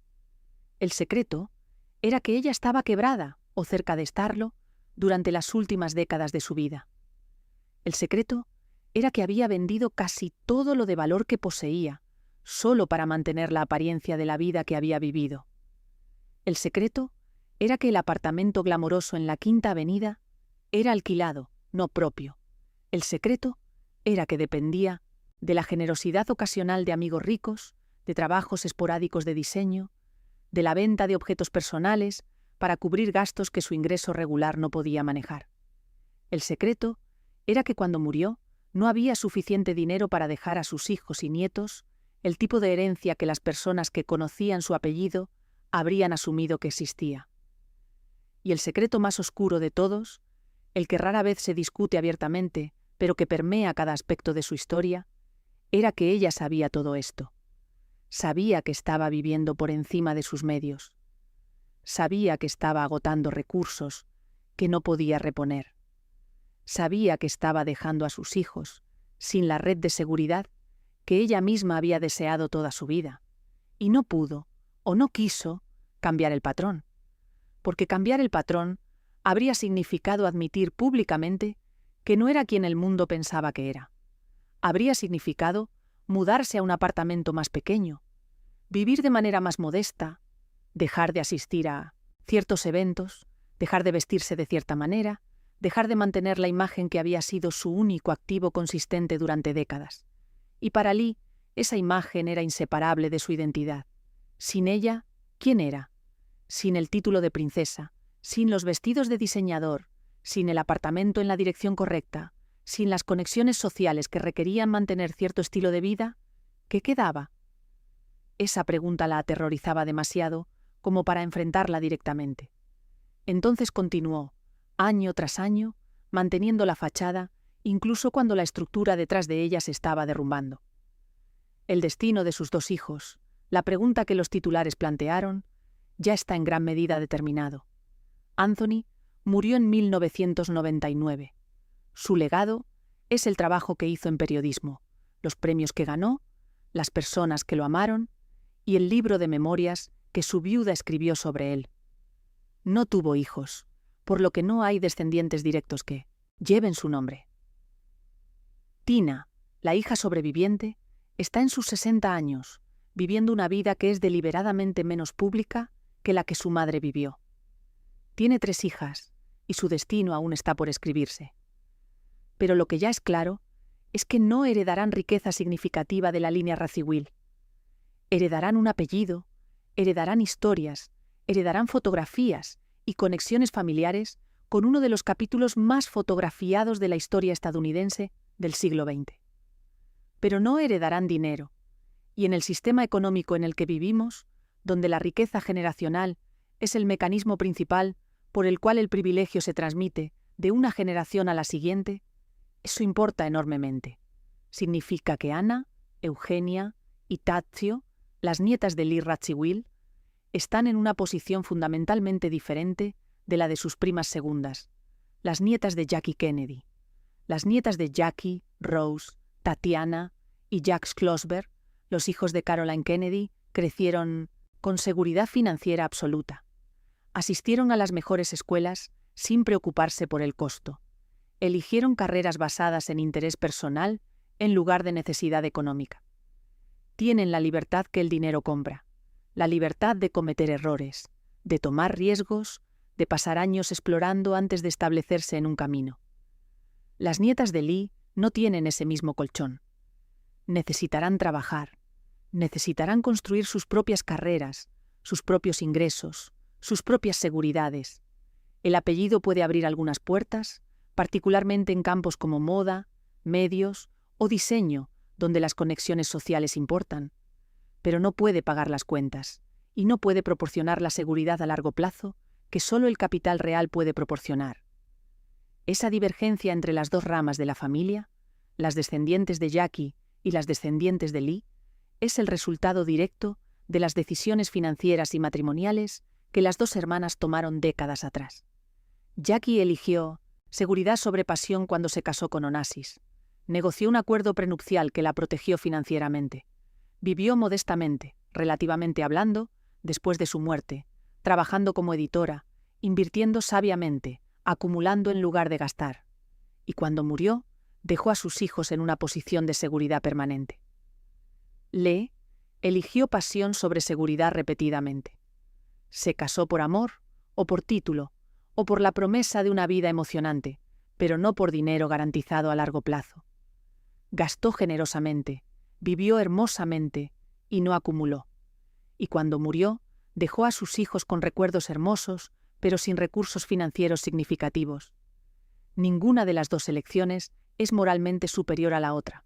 El secreto era que ella estaba quebrada, o cerca de estarlo, durante las últimas décadas de su vida. El secreto era que había vendido casi todo lo de valor que poseía, solo para mantener la apariencia de la vida que había vivido. El secreto era que el apartamento glamoroso en la Quinta Avenida era alquilado, no propio. El secreto era que dependía de la generosidad ocasional de amigos ricos, de trabajos esporádicos de diseño, de la venta de objetos personales para cubrir gastos que su ingreso regular no podía manejar. El secreto era que cuando murió no había suficiente dinero para dejar a sus hijos y nietos el tipo de herencia que las personas que conocían su apellido habrían asumido que existía. Y el secreto más oscuro de todos, el que rara vez se discute abiertamente, pero que permea cada aspecto de su historia, era que ella sabía todo esto. Sabía que estaba viviendo por encima de sus medios. Sabía que estaba agotando recursos que no podía reponer. Sabía que estaba dejando a sus hijos sin la red de seguridad que ella misma había deseado toda su vida, y no pudo, o no quiso, cambiar el patrón, porque cambiar el patrón habría significado admitir públicamente que no era quien el mundo pensaba que era. Habría significado mudarse a un apartamento más pequeño, vivir de manera más modesta, dejar de asistir a ciertos eventos, dejar de vestirse de cierta manera, dejar de mantener la imagen que había sido su único activo consistente durante décadas. Y para Lee, esa imagen era inseparable de su identidad. Sin ella, ¿quién era? Sin el título de princesa, sin los vestidos de diseñador, sin el apartamento en la dirección correcta, sin las conexiones sociales que requerían mantener cierto estilo de vida, ¿qué quedaba? Esa pregunta la aterrorizaba demasiado como para enfrentarla directamente. Entonces continuó, año tras año, manteniendo la fachada, incluso cuando la estructura detrás de ella se estaba derrumbando. El destino de sus dos hijos, la pregunta que los titulares plantearon, ya está en gran medida determinado. Anthony murió en 1999. Su legado es el trabajo que hizo en periodismo, los premios que ganó, las personas que lo amaron y el libro de memorias que su viuda escribió sobre él. No tuvo hijos, por lo que no hay descendientes directos que lleven su nombre. Tina, la hija sobreviviente, está en sus 60 años, viviendo una vida que es deliberadamente menos pública que la que su madre vivió. Tiene 3 hijas, y su destino aún está por escribirse. Pero lo que ya es claro es que no heredarán riqueza significativa de la línea Radziwiłł. Heredarán un apellido, heredarán historias, heredarán fotografías y conexiones familiares con uno de los capítulos más fotografiados de la historia estadounidense del siglo XX. Pero no heredarán dinero, y en el sistema económico en el que vivimos, donde la riqueza generacional es el mecanismo principal por el cual el privilegio se transmite de una generación a la siguiente, eso importa enormemente. Significa que Anna, Eugenia y Tadzio, las nietas de Lee Radziwiłł, están en una posición fundamentalmente diferente de la de sus primas segundas, las nietas de Jackie Kennedy. Las nietas de Jackie, Rose, Tatiana y Jacques Closber, los hijos de Caroline Kennedy, crecieron con seguridad financiera absoluta. Asistieron a las mejores escuelas sin preocuparse por el costo. Eligieron carreras basadas en interés personal en lugar de necesidad económica. Tienen la libertad que el dinero compra, la libertad de cometer errores, de tomar riesgos, de pasar años explorando antes de establecerse en un camino. Las nietas de Lee no tienen ese mismo colchón. Necesitarán trabajar, necesitarán construir sus propias carreras, sus propios ingresos, sus propias seguridades. El apellido puede abrir algunas puertas, particularmente en campos como moda, medios o diseño, donde las conexiones sociales importan, pero no puede pagar las cuentas y no puede proporcionar la seguridad a largo plazo que solo el capital real puede proporcionar. Esa divergencia entre las dos ramas de la familia, las descendientes de Jackie y las descendientes de Lee, es el resultado directo de las decisiones financieras y matrimoniales que las dos hermanas tomaron décadas atrás. Jackie eligió seguridad sobre pasión cuando se casó con Onassis. Negoció un acuerdo prenupcial que la protegió financieramente. Vivió modestamente, relativamente hablando, después de su muerte, trabajando como editora, invirtiendo sabiamente, acumulando en lugar de gastar. Y cuando murió, dejó a sus hijos en una posición de seguridad permanente. Lee eligió pasión sobre seguridad repetidamente. Se casó por amor, o por título, o por la promesa de una vida emocionante, pero no por dinero garantizado a largo plazo. Gastó generosamente, vivió hermosamente y no acumuló. Y cuando murió, dejó a sus hijos con recuerdos hermosos, pero sin recursos financieros significativos. Ninguna de las dos elecciones es moralmente superior a la otra,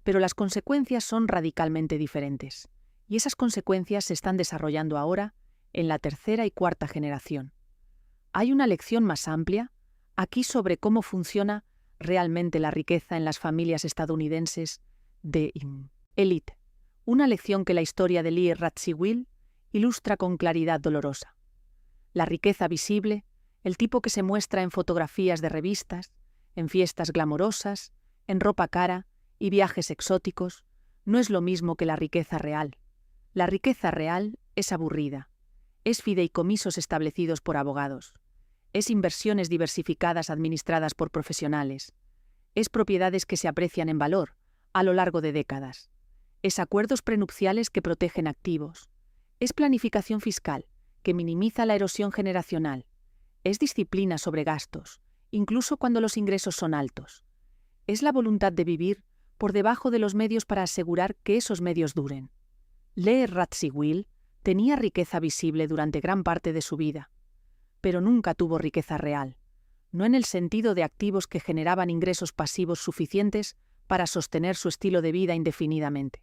pero las consecuencias son radicalmente diferentes, y esas consecuencias se están desarrollando ahora en la tercera y cuarta generación. Hay una lección más amplia aquí sobre cómo funciona realmente la riqueza en las familias estadounidenses de élite, una lección que la historia de Lee Radziwiłł ilustra con claridad dolorosa. La riqueza visible, el tipo que se muestra en fotografías de revistas, en fiestas glamorosas, en ropa cara y viajes exóticos, no es lo mismo que la riqueza real. La riqueza real es aburrida, es fideicomisos establecidos por abogados, es inversiones diversificadas administradas por profesionales, es propiedades que se aprecian en valor a lo largo de décadas, es acuerdos prenupciales que protegen activos, es planificación fiscal que minimiza la erosión generacional, es disciplina sobre gastos, incluso cuando los ingresos son altos, es la voluntad de vivir por debajo de los medios para asegurar que esos medios duren. Lee Radziwiłł tenía riqueza visible durante gran parte de su vida, pero nunca tuvo riqueza real, no en el sentido de activos que generaban ingresos pasivos suficientes para sostener su estilo de vida indefinidamente.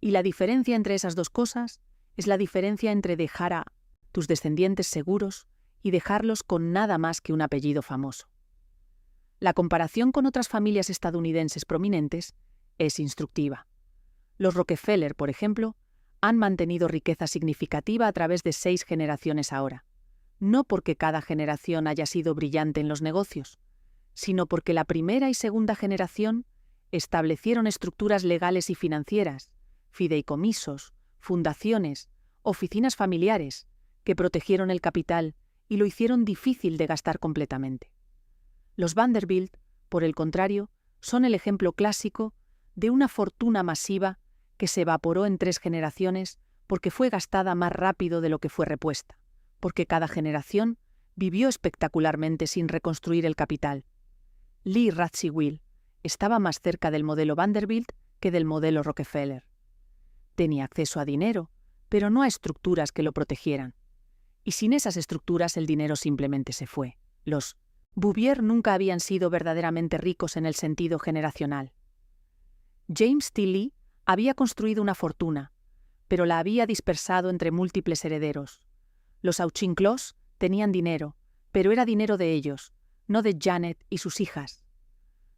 Y la diferencia entre esas dos cosas es la diferencia entre dejar a tus descendientes seguros y dejarlos con nada más que un apellido famoso. La comparación con otras familias estadounidenses prominentes es instructiva. Los Rockefeller, por ejemplo, han mantenido riqueza significativa a través de 6 generaciones ahora, no porque cada generación haya sido brillante en los negocios, sino porque la primera y segunda generación establecieron estructuras legales y financieras, fideicomisos, fundaciones, oficinas familiares, que protegieron el capital y lo hicieron difícil de gastar completamente. Los Vanderbilt, por el contrario, son el ejemplo clásico de una fortuna masiva que se evaporó en 3 generaciones porque fue gastada más rápido de lo que fue repuesta, porque cada generación vivió espectacularmente sin reconstruir el capital. Lee Radziwiłł estaba más cerca del modelo Vanderbilt que del modelo Rockefeller. Tenía acceso a dinero, pero no a estructuras que lo protegieran. Y sin esas estructuras el dinero simplemente se fue. Los Bouvier nunca habían sido verdaderamente ricos en el sentido generacional. James T. Lee había construido una fortuna, pero la había dispersado entre múltiples herederos. Los Auchincloss tenían dinero, pero era dinero de ellos, no de Janet y sus hijas.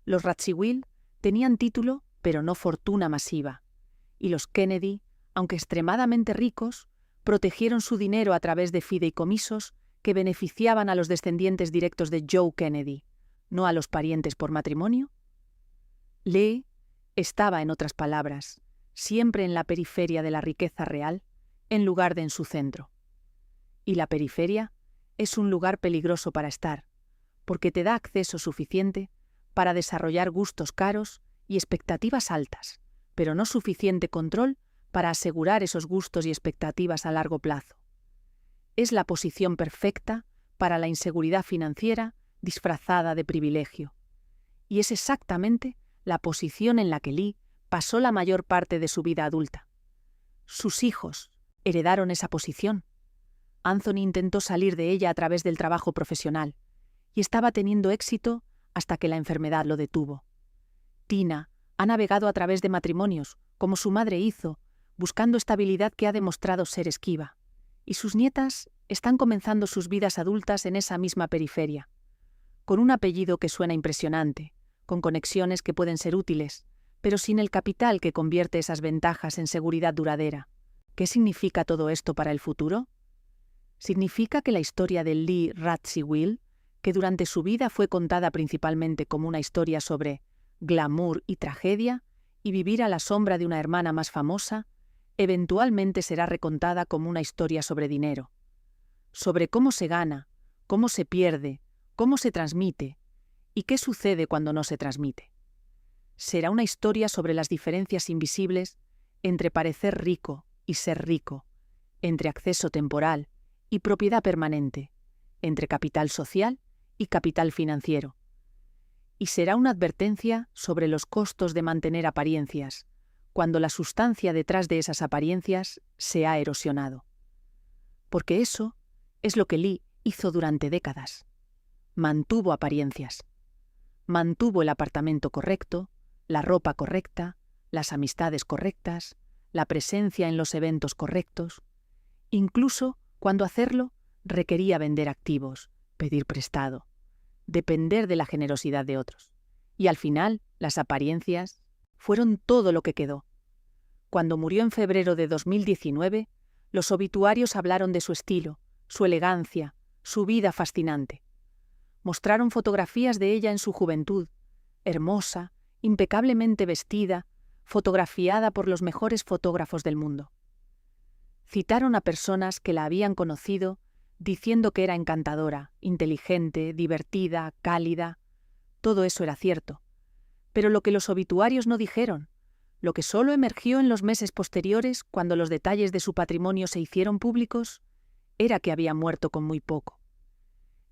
Los Radziwill tenían título, pero no fortuna masiva. Y los Kennedy, aunque extremadamente ricos, protegieron su dinero a través de fideicomisos que beneficiaban a los descendientes directos de Joe Kennedy, no a los parientes por matrimonio. Lee estaba, en otras palabras, siempre en la periferia de la riqueza real, en lugar de en su centro. Y la periferia es un lugar peligroso para estar, porque te da acceso suficiente para desarrollar gustos caros y expectativas altas, pero no suficiente control para asegurar esos gustos y expectativas a largo plazo. Es la posición perfecta para la inseguridad financiera disfrazada de privilegio. Y es exactamente la posición en la que Lee pasó la mayor parte de su vida adulta. Sus hijos heredaron esa posición. Anthony intentó salir de ella a través del trabajo profesional y estaba teniendo éxito hasta que la enfermedad lo detuvo. Tina ha navegado a través de matrimonios, como su madre hizo, buscando estabilidad que ha demostrado ser esquiva, y sus nietas están comenzando sus vidas adultas en esa misma periferia, con un apellido que suena impresionante, con conexiones que pueden ser útiles, pero sin el capital que convierte esas ventajas en seguridad duradera. ¿Qué significa todo esto para el futuro? Significa que la historia de Lee Radziwill, que durante su vida fue contada principalmente como una historia sobre glamour y tragedia, y vivir a la sombra de una hermana más famosa, eventualmente será recontada como una historia sobre dinero, sobre cómo se gana, cómo se pierde, cómo se transmite, y qué sucede cuando no se transmite. Será una historia sobre las diferencias invisibles entre parecer rico y ser rico, entre acceso temporal y propiedad permanente, entre capital social y capital financiero. Y será una advertencia sobre los costos de mantener apariencias, cuando la sustancia detrás de esas apariencias se ha erosionado. Porque eso es lo que Lee hizo durante décadas. Mantuvo apariencias. Mantuvo el apartamento correcto, la ropa correcta, las amistades correctas, la presencia en los eventos correctos, incluso cuando hacerlo requería vender activos, pedir prestado, depender de la generosidad de otros. Y al final, las apariencias fueron todo lo que quedó. Cuando murió en febrero de 2019, los obituarios hablaron de su estilo, su elegancia, su vida fascinante. Mostraron fotografías de ella en su juventud, hermosa, impecablemente vestida, fotografiada por los mejores fotógrafos del mundo. Citaron a personas que la habían conocido diciendo que era encantadora, inteligente, divertida, cálida. Todo eso era cierto. Pero lo que los obituarios no dijeron, lo que solo emergió en los meses posteriores cuando los detalles de su patrimonio se hicieron públicos, era que había muerto con muy poco,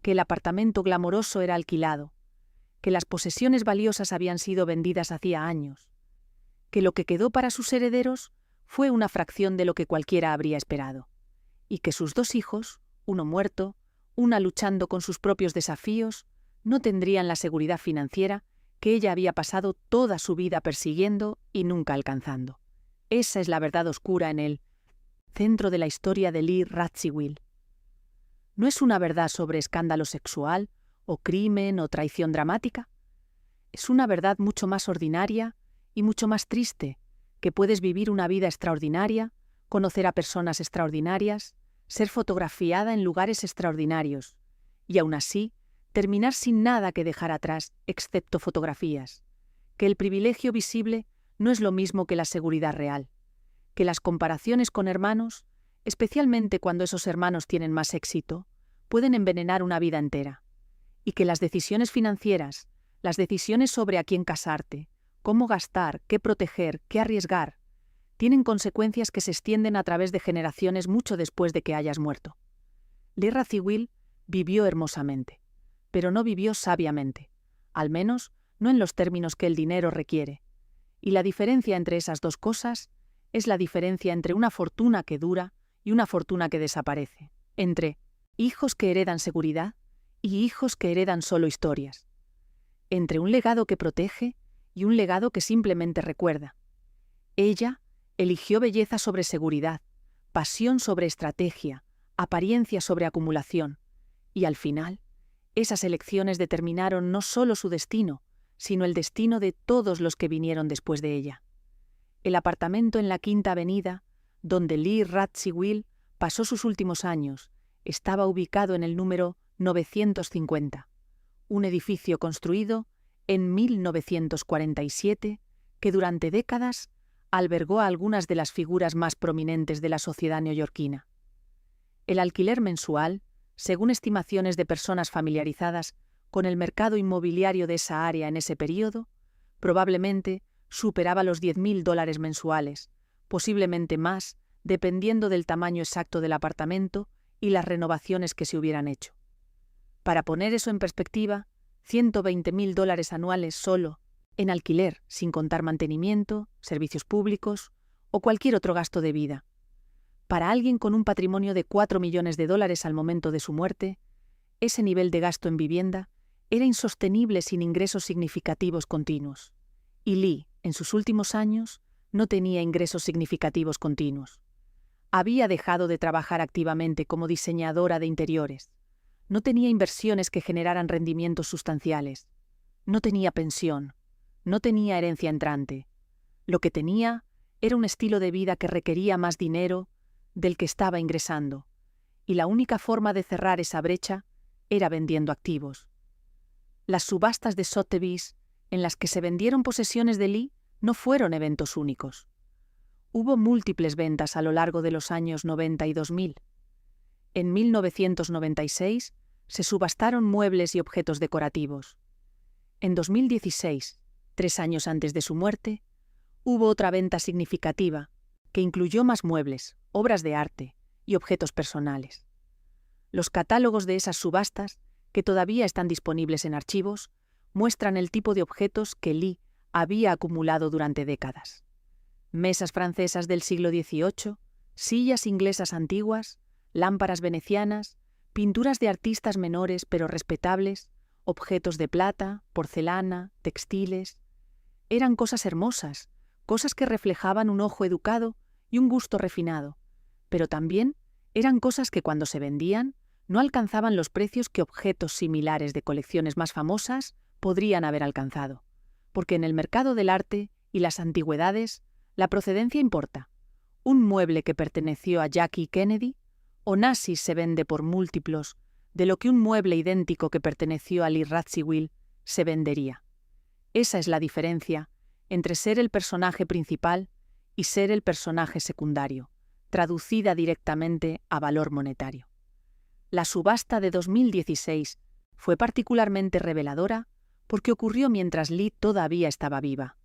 que el apartamento glamoroso era alquilado, que las posesiones valiosas habían sido vendidas hacía años, que lo que quedó para sus herederos fue una fracción de lo que cualquiera habría esperado, y que sus dos hijos, uno muerto, una luchando con sus propios desafíos, no tendrían la seguridad financiera que ella había pasado toda su vida persiguiendo y nunca alcanzando. Esa es la verdad oscura en el centro de la historia de Lee Radziwill. No es una verdad sobre escándalo sexual, o crimen, o traición dramática. Es una verdad mucho más ordinaria y mucho más triste, que puedes vivir una vida extraordinaria, conocer a personas extraordinarias, ser fotografiada en lugares extraordinarios, y aún así terminar sin nada que dejar atrás, excepto fotografías, que el privilegio visible no es lo mismo que la seguridad real, que las comparaciones con hermanos, especialmente cuando esos hermanos tienen más éxito, pueden envenenar una vida entera, y que las decisiones financieras, las decisiones sobre a quién casarte, cómo gastar, qué proteger, qué arriesgar, tienen consecuencias que se extienden a través de generaciones mucho después de que hayas muerto. Lee Radziwill vivió hermosamente, pero no vivió sabiamente, al menos no en los términos que el dinero requiere. Y la diferencia entre esas dos cosas es la diferencia entre una fortuna que dura y una fortuna que desaparece, entre hijos que heredan seguridad y hijos que heredan solo historias, entre un legado que protege y un legado que simplemente recuerda. Ella eligió belleza sobre seguridad, pasión sobre estrategia, apariencia sobre acumulación, y al final, esas elecciones determinaron no solo su destino, sino el destino de todos los que vinieron después de ella. El apartamento en la Quinta Avenida, donde Lee Radziwiłł pasó sus últimos años, estaba ubicado en el número 950, un edificio construido en 1947 que durante décadas albergó a algunas de las figuras más prominentes de la sociedad neoyorquina. El alquiler mensual, según estimaciones de personas familiarizadas con el mercado inmobiliario de esa área en ese período, probablemente superaba los $10.000 mensuales, posiblemente más, dependiendo del tamaño exacto del apartamento y las renovaciones que se hubieran hecho. Para poner eso en perspectiva, $120.000 anuales solo en alquiler, sin contar mantenimiento, servicios públicos o cualquier otro gasto de vida. Para alguien con un patrimonio de $4 millones al momento de su muerte, ese nivel de gasto en vivienda era insostenible sin ingresos significativos continuos. Y Lee, en sus últimos años, no tenía ingresos significativos continuos. Había dejado de trabajar activamente como diseñadora de interiores. No tenía inversiones que generaran rendimientos sustanciales. No tenía pensión. No tenía herencia entrante. Lo que tenía era un estilo de vida que requería más dinero del que estaba ingresando, y la única forma de cerrar esa brecha era vendiendo activos. Las subastas de Sotheby's, en las que se vendieron posesiones de Lee, no fueron eventos únicos. Hubo múltiples ventas a lo largo de los años 90 y 2000. En 1996 se subastaron muebles y objetos decorativos. En 2016, 3 años antes de su muerte, hubo otra venta significativa, que incluyó más muebles, obras de arte y objetos personales. Los catálogos de esas subastas, que todavía están disponibles en archivos, muestran el tipo de objetos que Lee había acumulado durante décadas. Mesas francesas del siglo XVIII, sillas inglesas antiguas, lámparas venecianas, pinturas de artistas menores pero respetables, objetos de plata, porcelana, textiles. Eran cosas hermosas, cosas que reflejaban un ojo educado y un gusto refinado, pero también eran cosas que cuando se vendían no alcanzaban los precios que objetos similares de colecciones más famosas podrían haber alcanzado, porque en el mercado del arte y las antigüedades la procedencia importa. Un mueble que perteneció a Jackie Kennedy Onassis se vende por múltiplos de lo que un mueble idéntico que perteneció a Lee Radziwiłł se vendería. Esa es la diferencia entre ser el personaje principal y ser el personaje secundario, traducida directamente a valor monetario. La subasta de 2016 fue particularmente reveladora porque ocurrió mientras Lee todavía estaba viva,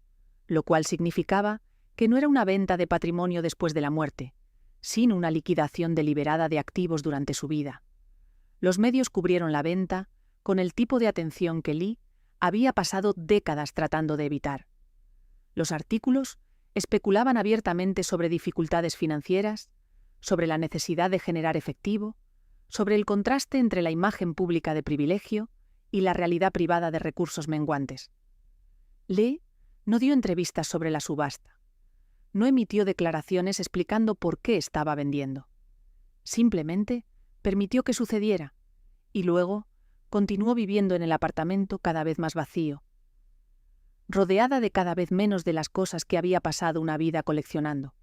lo cual significaba que no era una venta de patrimonio después de la muerte, sino una liquidación deliberada de activos durante su vida. Los medios cubrieron la venta con el tipo de atención que Lee había pasado décadas tratando de evitar. Los artículos especulaban abiertamente sobre dificultades financieras, sobre la necesidad de generar efectivo, sobre el contraste entre la imagen pública de privilegio y la realidad privada de recursos menguantes. Lee no dio entrevistas sobre la subasta. No emitió declaraciones explicando por qué estaba vendiendo. Simplemente permitió que sucediera, y luego continuó viviendo en el apartamento cada vez más vacío, rodeada de cada vez menos de las cosas que había pasado una vida coleccionando.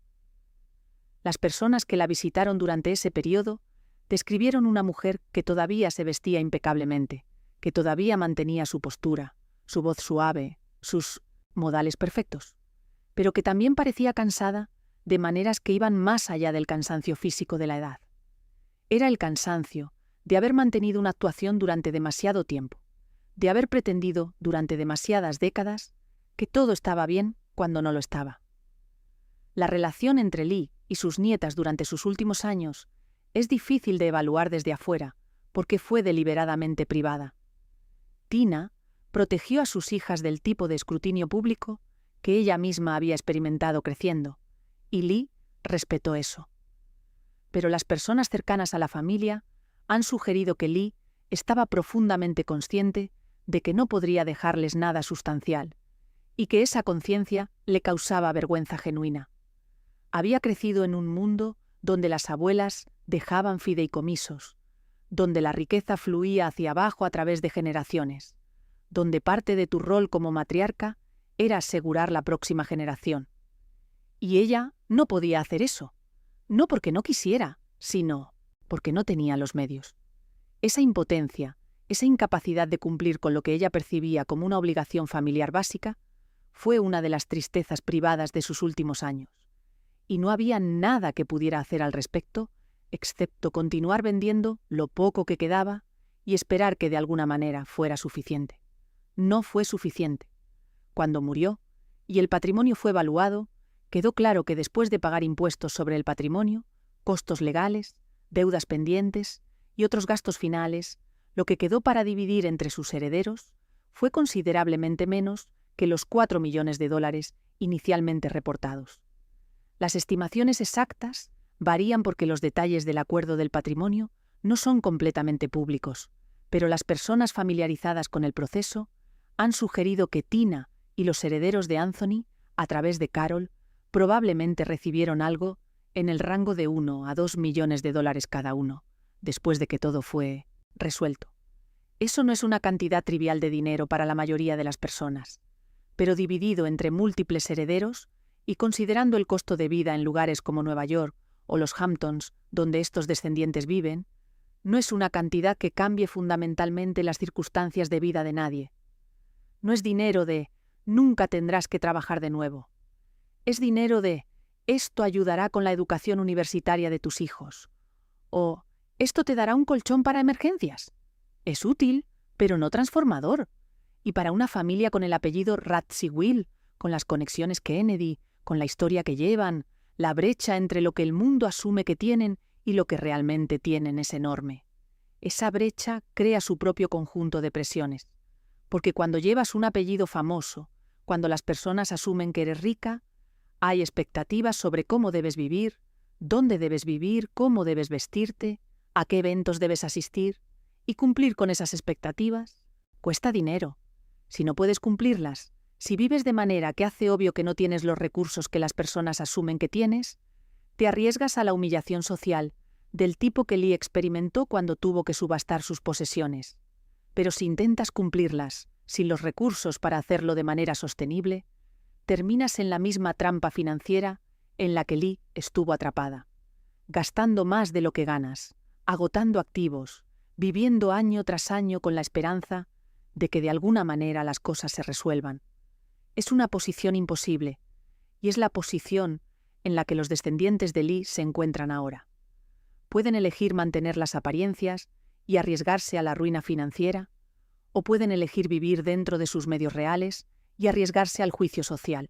Las personas que la visitaron durante ese periodo describieron una mujer que todavía se vestía impecablemente, que todavía mantenía su postura, su voz suave, sus modales perfectos, pero que también parecía cansada de maneras que iban más allá del cansancio físico de la edad. Era el cansancio de haber mantenido una actuación durante demasiado tiempo, de haber pretendido durante demasiadas décadas que todo estaba bien cuando no lo estaba. La relación entre Lee y sus nietas durante sus últimos años es difícil de evaluar desde afuera porque fue deliberadamente privada. Tina protegió a sus hijas del tipo de escrutinio público que ella misma había experimentado creciendo, y Lee respetó eso. Pero las personas cercanas a la familia han sugerido que Lee estaba profundamente consciente de que no podría dejarles nada sustancial, y que esa conciencia le causaba vergüenza genuina. Había crecido en un mundo donde las abuelas dejaban fideicomisos, donde la riqueza fluía hacia abajo a través de generaciones, donde parte de tu rol como matriarca era asegurar la próxima generación. Y ella no podía hacer eso, no porque no quisiera, sino porque no tenía los medios. Esa impotencia, esa incapacidad de cumplir con lo que ella percibía como una obligación familiar básica, fue una de las tristezas privadas de sus últimos años. Y no había nada que pudiera hacer al respecto, excepto continuar vendiendo lo poco que quedaba y esperar que de alguna manera fuera suficiente. No fue suficiente. Cuando murió, y el patrimonio fue evaluado, quedó claro que después de pagar impuestos sobre el patrimonio, costos legales, deudas pendientes y otros gastos finales, lo que quedó para dividir entre sus herederos fue considerablemente menos que los $4 millones inicialmente reportados. Las estimaciones exactas varían porque los detalles del acuerdo del patrimonio no son completamente públicos, pero las personas familiarizadas con el proceso han sugerido que Tina y los herederos de Anthony, a través de Carol, probablemente recibieron algo en el rango de $1 a $2 millones cada uno, después de que todo fue resuelto. Eso no es una cantidad trivial de dinero para la mayoría de las personas, pero dividido entre múltiples herederos y considerando el costo de vida en lugares como Nueva York o los Hamptons, donde estos descendientes viven, no es una cantidad que cambie fundamentalmente las circunstancias de vida de nadie. No es dinero de «nunca tendrás que trabajar de nuevo». Es dinero de «esto ayudará con la educación universitaria de tus hijos» o «esto te dará un colchón para emergencias». Es útil, pero no transformador. Y para una familia con el apellido Radziwill, con las conexiones Kennedy, con la historia que llevan, la brecha entre lo que el mundo asume que tienen y lo que realmente tienen es enorme. Esa brecha crea su propio conjunto de presiones, porque cuando llevas un apellido famoso, cuando las personas asumen que eres rica, hay expectativas sobre cómo debes vivir, dónde debes vivir, cómo debes vestirte, a qué eventos debes asistir, y cumplir con esas expectativas cuesta dinero. Si no puedes cumplirlas, si vives de manera que hace obvio que no tienes los recursos que las personas asumen que tienes, te arriesgas a la humillación social, del tipo que Lee experimentó cuando tuvo que subastar sus posesiones. Pero si intentas cumplirlas, sin los recursos para hacerlo de manera sostenible, terminas en la misma trampa financiera en la que Lee estuvo atrapada, gastando más de lo que ganas, agotando activos, viviendo año tras año con la esperanza de que de alguna manera las cosas se resuelvan. Es una posición imposible, y es la posición en la que los descendientes de Lee se encuentran ahora. Pueden elegir mantener las apariencias y arriesgarse a la ruina financiera, o pueden elegir vivir dentro de sus medios reales y arriesgarse al juicio social.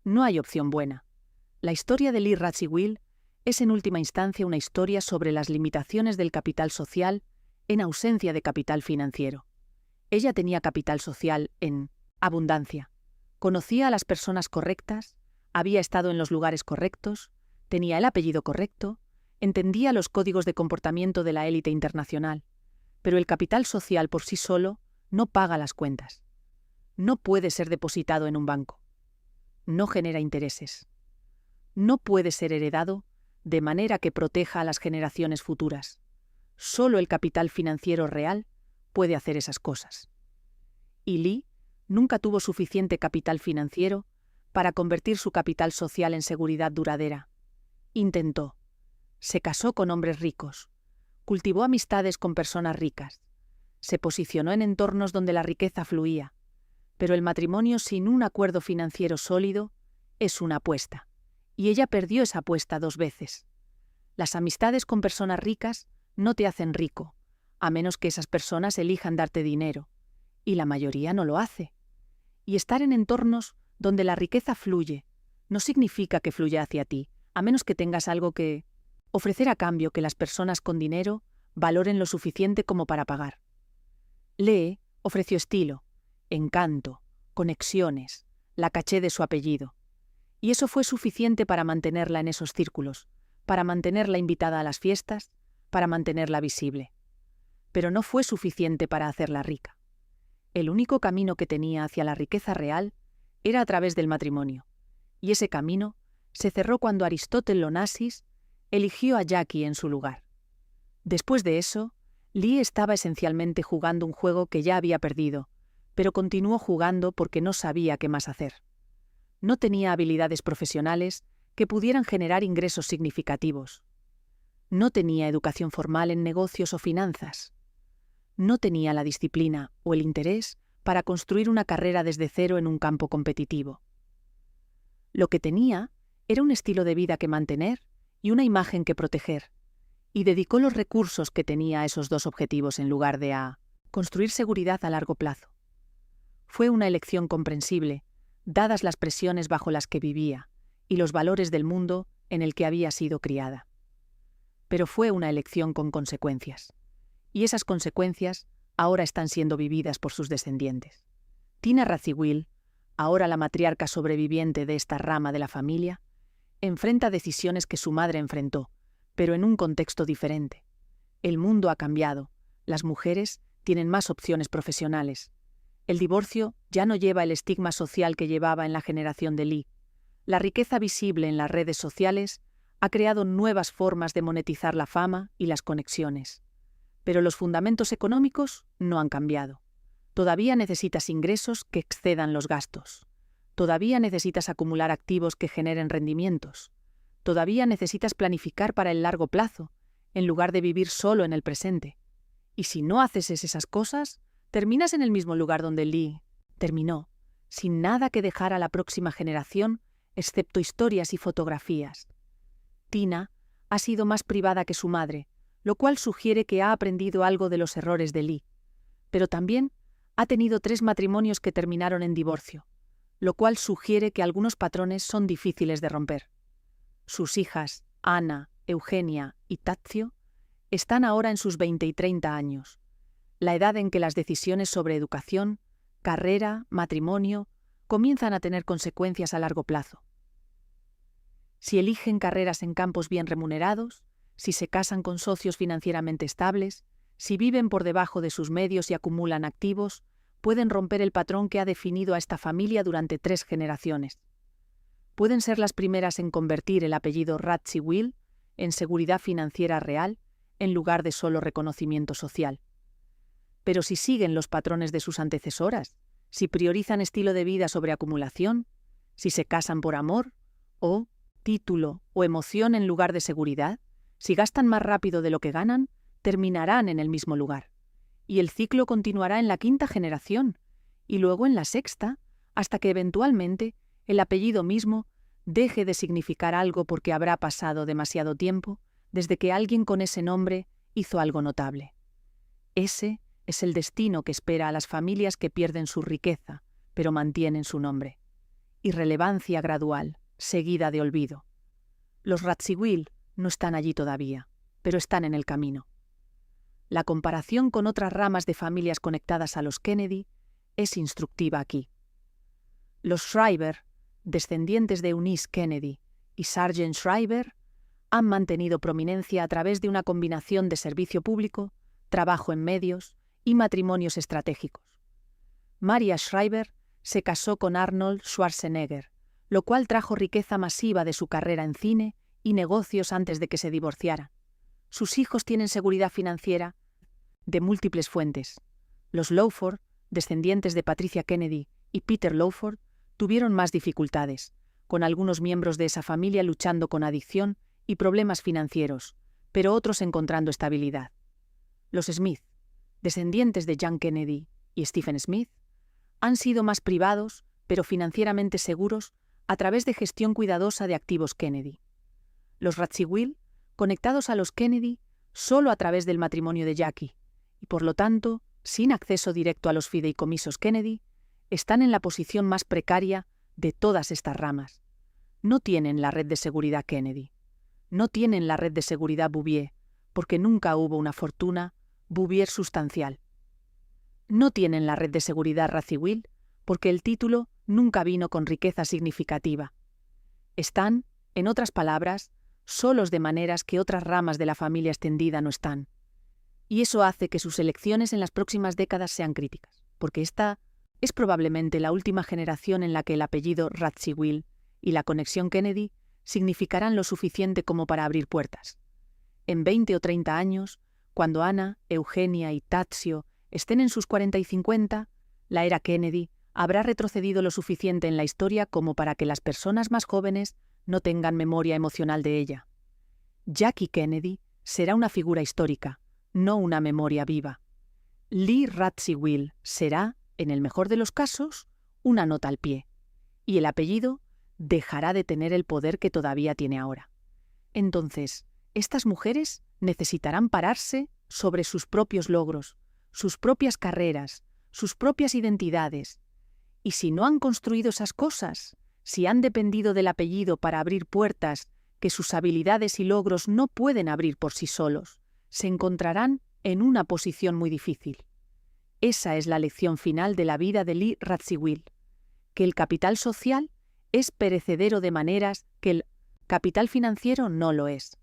No hay opción buena. La historia de Lee Radziwill es en última instancia una historia sobre las limitaciones del capital social en ausencia de capital financiero. Ella tenía capital social en abundancia. Conocía a las personas correctas, había estado en los lugares correctos, tenía el apellido correcto, entendía los códigos de comportamiento de la élite internacional, pero el capital social por sí solo no paga las cuentas. No puede ser depositado en un banco. No genera intereses. No puede ser heredado de manera que proteja a las generaciones futuras. Solo el capital financiero real puede hacer esas cosas. Y Lee nunca tuvo suficiente capital financiero para convertir su capital social en seguridad duradera. Intentó. Se casó con hombres ricos. Cultivó amistades con personas ricas. Se posicionó en entornos donde la riqueza fluía. Pero el matrimonio sin un acuerdo financiero sólido es una apuesta. Y ella perdió esa apuesta 2 veces. Las amistades con personas ricas no te hacen rico, a menos que esas personas elijan darte dinero. Y la mayoría no lo hace. Y estar en entornos donde la riqueza fluye no significa que fluya hacia ti, a menos que tengas algo que ofrecer a cambio que las personas con dinero valoren lo suficiente como para pagar. Lee ofreció estilo, encanto, conexiones, la caché de su apellido. Y eso fue suficiente para mantenerla en esos círculos, para mantenerla invitada a las fiestas, para mantenerla visible. Pero no fue suficiente para hacerla rica. El único camino que tenía hacia la riqueza real era a través del matrimonio, y ese camino se cerró cuando Aristóteles Onassis eligió a Jackie en su lugar. Después de eso, Lee estaba esencialmente jugando un juego que ya había perdido, pero continuó jugando porque no sabía qué más hacer. No tenía habilidades profesionales que pudieran generar ingresos significativos. No tenía educación formal en negocios o finanzas. No tenía la disciplina o el interés para construir una carrera desde cero en un campo competitivo. Lo que tenía era un estilo de vida que mantener y una imagen que proteger, y dedicó los recursos que tenía a esos dos objetivos en lugar de a construir seguridad a largo plazo. Fue una elección comprensible, dadas las presiones bajo las que vivía y los valores del mundo en el que había sido criada. Pero fue una elección con consecuencias, y esas consecuencias ahora están siendo vividas por sus descendientes. Tina Radziwiłł, ahora la matriarca sobreviviente de esta rama de la familia, enfrenta decisiones que su madre enfrentó, pero en un contexto diferente. El mundo ha cambiado, las mujeres tienen más opciones profesionales. El divorcio ya no lleva el estigma social que llevaba en la generación de Lee. La riqueza visible en las redes sociales ha creado nuevas formas de monetizar la fama y las conexiones. Pero los fundamentos económicos no han cambiado. Todavía necesitas ingresos que excedan los gastos. Todavía necesitas acumular activos que generen rendimientos. Todavía necesitas planificar para el largo plazo, en lugar de vivir solo en el presente. Y si no haces esas cosas, terminas en el mismo lugar donde Lee terminó, sin nada que dejar a la próxima generación, excepto historias y fotografías. Tina ha sido más privada que su madre, lo cual sugiere que ha aprendido algo de los errores de Lee. Pero también ha tenido 3 matrimonios que terminaron en divorcio, lo cual sugiere que algunos patrones son difíciles de romper. Sus hijas, Anna, Eugenia y Tadzio, están ahora en sus 20 y 30 años, la edad en que las decisiones sobre educación, carrera, matrimonio, comienzan a tener consecuencias a largo plazo. Si eligen carreras en campos bien remunerados, si se casan con socios financieramente estables, si viven por debajo de sus medios y acumulan activos, pueden romper el patrón que ha definido a esta familia durante 3 generaciones. Pueden ser las primeras en convertir el apellido Radziwiłł en seguridad financiera real en lugar de solo reconocimiento social. Pero si siguen los patrones de sus antecesoras, si priorizan estilo de vida sobre acumulación, si se casan por amor, o título o emoción en lugar de seguridad, si gastan más rápido de lo que ganan, terminarán en el mismo lugar. Y el ciclo continuará en la 5ª generación, y luego en la 6ª, hasta que eventualmente el apellido mismo deje de significar algo porque habrá pasado demasiado tiempo desde que alguien con ese nombre hizo algo notable. Ese es el destino que espera a las familias que pierden su riqueza, pero mantienen su nombre. Irrelevancia gradual, seguida de olvido. Los Radziwiłł no están allí todavía, pero están en el camino. La comparación con otras ramas de familias conectadas a los Kennedy es instructiva aquí. Los Schreiber, descendientes de Eunice Kennedy y Sargent Schreiber, han mantenido prominencia a través de una combinación de servicio público, trabajo en medios y matrimonios estratégicos. Maria Schreiber se casó con Arnold Schwarzenegger, lo cual trajo riqueza masiva de su carrera en cine y negocios antes de que se divorciara. Sus hijos tienen seguridad financiera de múltiples fuentes. Los Lawford, descendientes de Patricia Kennedy y Peter Lawford, tuvieron más dificultades, con algunos miembros de esa familia luchando con adicción y problemas financieros, pero otros encontrando estabilidad. Los Smith, descendientes de John Kennedy y Stephen Smith, han sido más privados, pero financieramente seguros, a través de gestión cuidadosa de activos Kennedy. Los Radziwiłł, conectados a los Kennedy solo a través del matrimonio de Jackie, y por lo tanto, sin acceso directo a los fideicomisos Kennedy, están en la posición más precaria de todas estas ramas. No tienen la red de seguridad Kennedy. No tienen la red de seguridad Bouvier, porque nunca hubo una fortuna Bouvier sustancial. No tienen la red de seguridad Radziwiłł porque el título nunca vino con riqueza significativa. Están, en otras palabras, solos de maneras que otras ramas de la familia extendida no están. Y eso hace que sus elecciones en las próximas décadas sean críticas, porque esta es probablemente la última generación en la que el apellido Radziwiłł y la conexión Kennedy significarán lo suficiente como para abrir puertas. En 20 o 30 años, cuando Anna, Eugenia y Tadzio estén en sus 40 y 50, la era Kennedy habrá retrocedido lo suficiente en la historia como para que las personas más jóvenes no tengan memoria emocional de ella. Jackie Kennedy será una figura histórica, no una memoria viva. Lee Radziwiłł será, en el mejor de los casos, una nota al pie, y el apellido dejará de tener el poder que todavía tiene ahora. Entonces, estas mujeres necesitarán pararse sobre sus propios logros, sus propias carreras, sus propias identidades. Y si no han construido esas cosas, si han dependido del apellido para abrir puertas que sus habilidades y logros no pueden abrir por sí solos, se encontrarán en una posición muy difícil. Esa es la lección final de la vida de Lee Radziwiłł, que el capital social es perecedero de maneras que el capital financiero no lo es.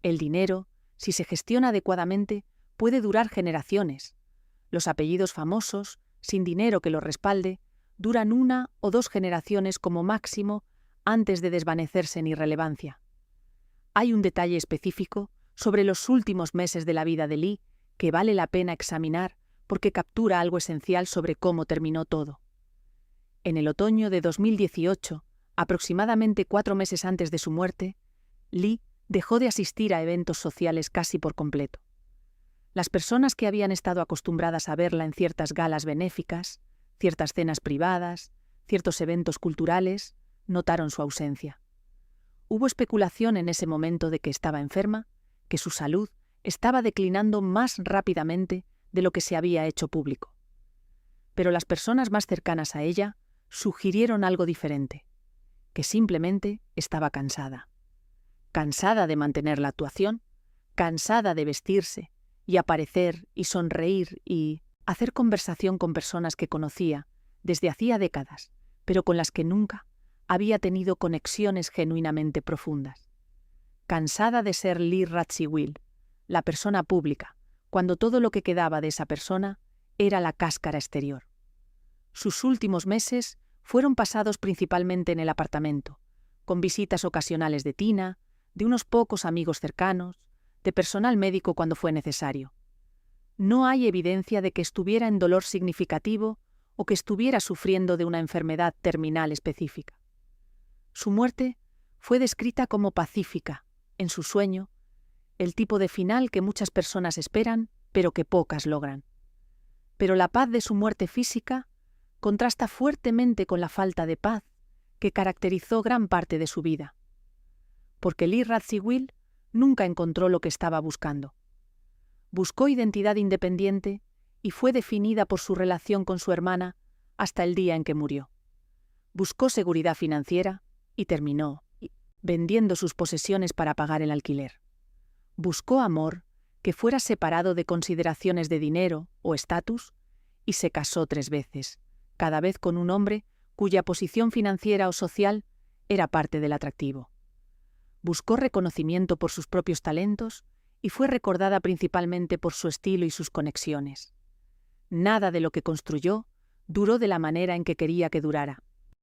El dinero, si se gestiona adecuadamente, puede durar generaciones. Los apellidos famosos, sin dinero que los respalde, duran 1 o 2 generaciones como máximo antes de desvanecerse en irrelevancia. Hay un detalle específico sobre los últimos meses de la vida de Lee que vale la pena examinar porque captura algo esencial sobre cómo terminó todo. En el otoño de 2018, aproximadamente 4 meses antes de su muerte, Lee dejó de asistir a eventos sociales casi por completo. Las personas que habían estado acostumbradas a verla en ciertas galas benéficas, ciertas cenas privadas, ciertos eventos culturales, notaron su ausencia. Hubo especulación en ese momento de que estaba enferma, que su salud estaba declinando más rápidamente de lo que se había hecho público. Pero las personas más cercanas a ella sugirieron algo diferente, que simplemente estaba cansada. Cansada de mantener la actuación, cansada de vestirse y aparecer y sonreír y hacer conversación con personas que conocía desde hacía décadas, pero con las que nunca había tenido conexiones genuinamente profundas. Cansada de ser Lee Radziwiłł, la persona pública, cuando todo lo que quedaba de esa persona era la cáscara exterior. Sus últimos meses fueron pasados principalmente en el apartamento, con visitas ocasionales de Tina, de unos pocos amigos cercanos, de personal médico cuando fue necesario. No hay evidencia de que estuviera en dolor significativo o que estuviera sufriendo de una enfermedad terminal específica. Su muerte fue descrita como pacífica, en su sueño, el tipo de final que muchas personas esperan, pero que pocas logran. Pero la paz de su muerte física contrasta fuertemente con la falta de paz que caracterizó gran parte de su vida. Porque Lee Radziwiłł nunca encontró lo que estaba buscando. Buscó identidad independiente y fue definida por su relación con su hermana hasta el día en que murió. Buscó seguridad financiera y terminó vendiendo sus posesiones para pagar el alquiler. Buscó amor que fuera separado de consideraciones de dinero o estatus y se casó 3 veces, cada vez con un hombre cuya posición financiera o social era parte del atractivo. Buscó reconocimiento por sus propios talentos y fue recordada principalmente por su estilo y sus conexiones. Nada de lo que construyó duró de la manera en que quería que durara.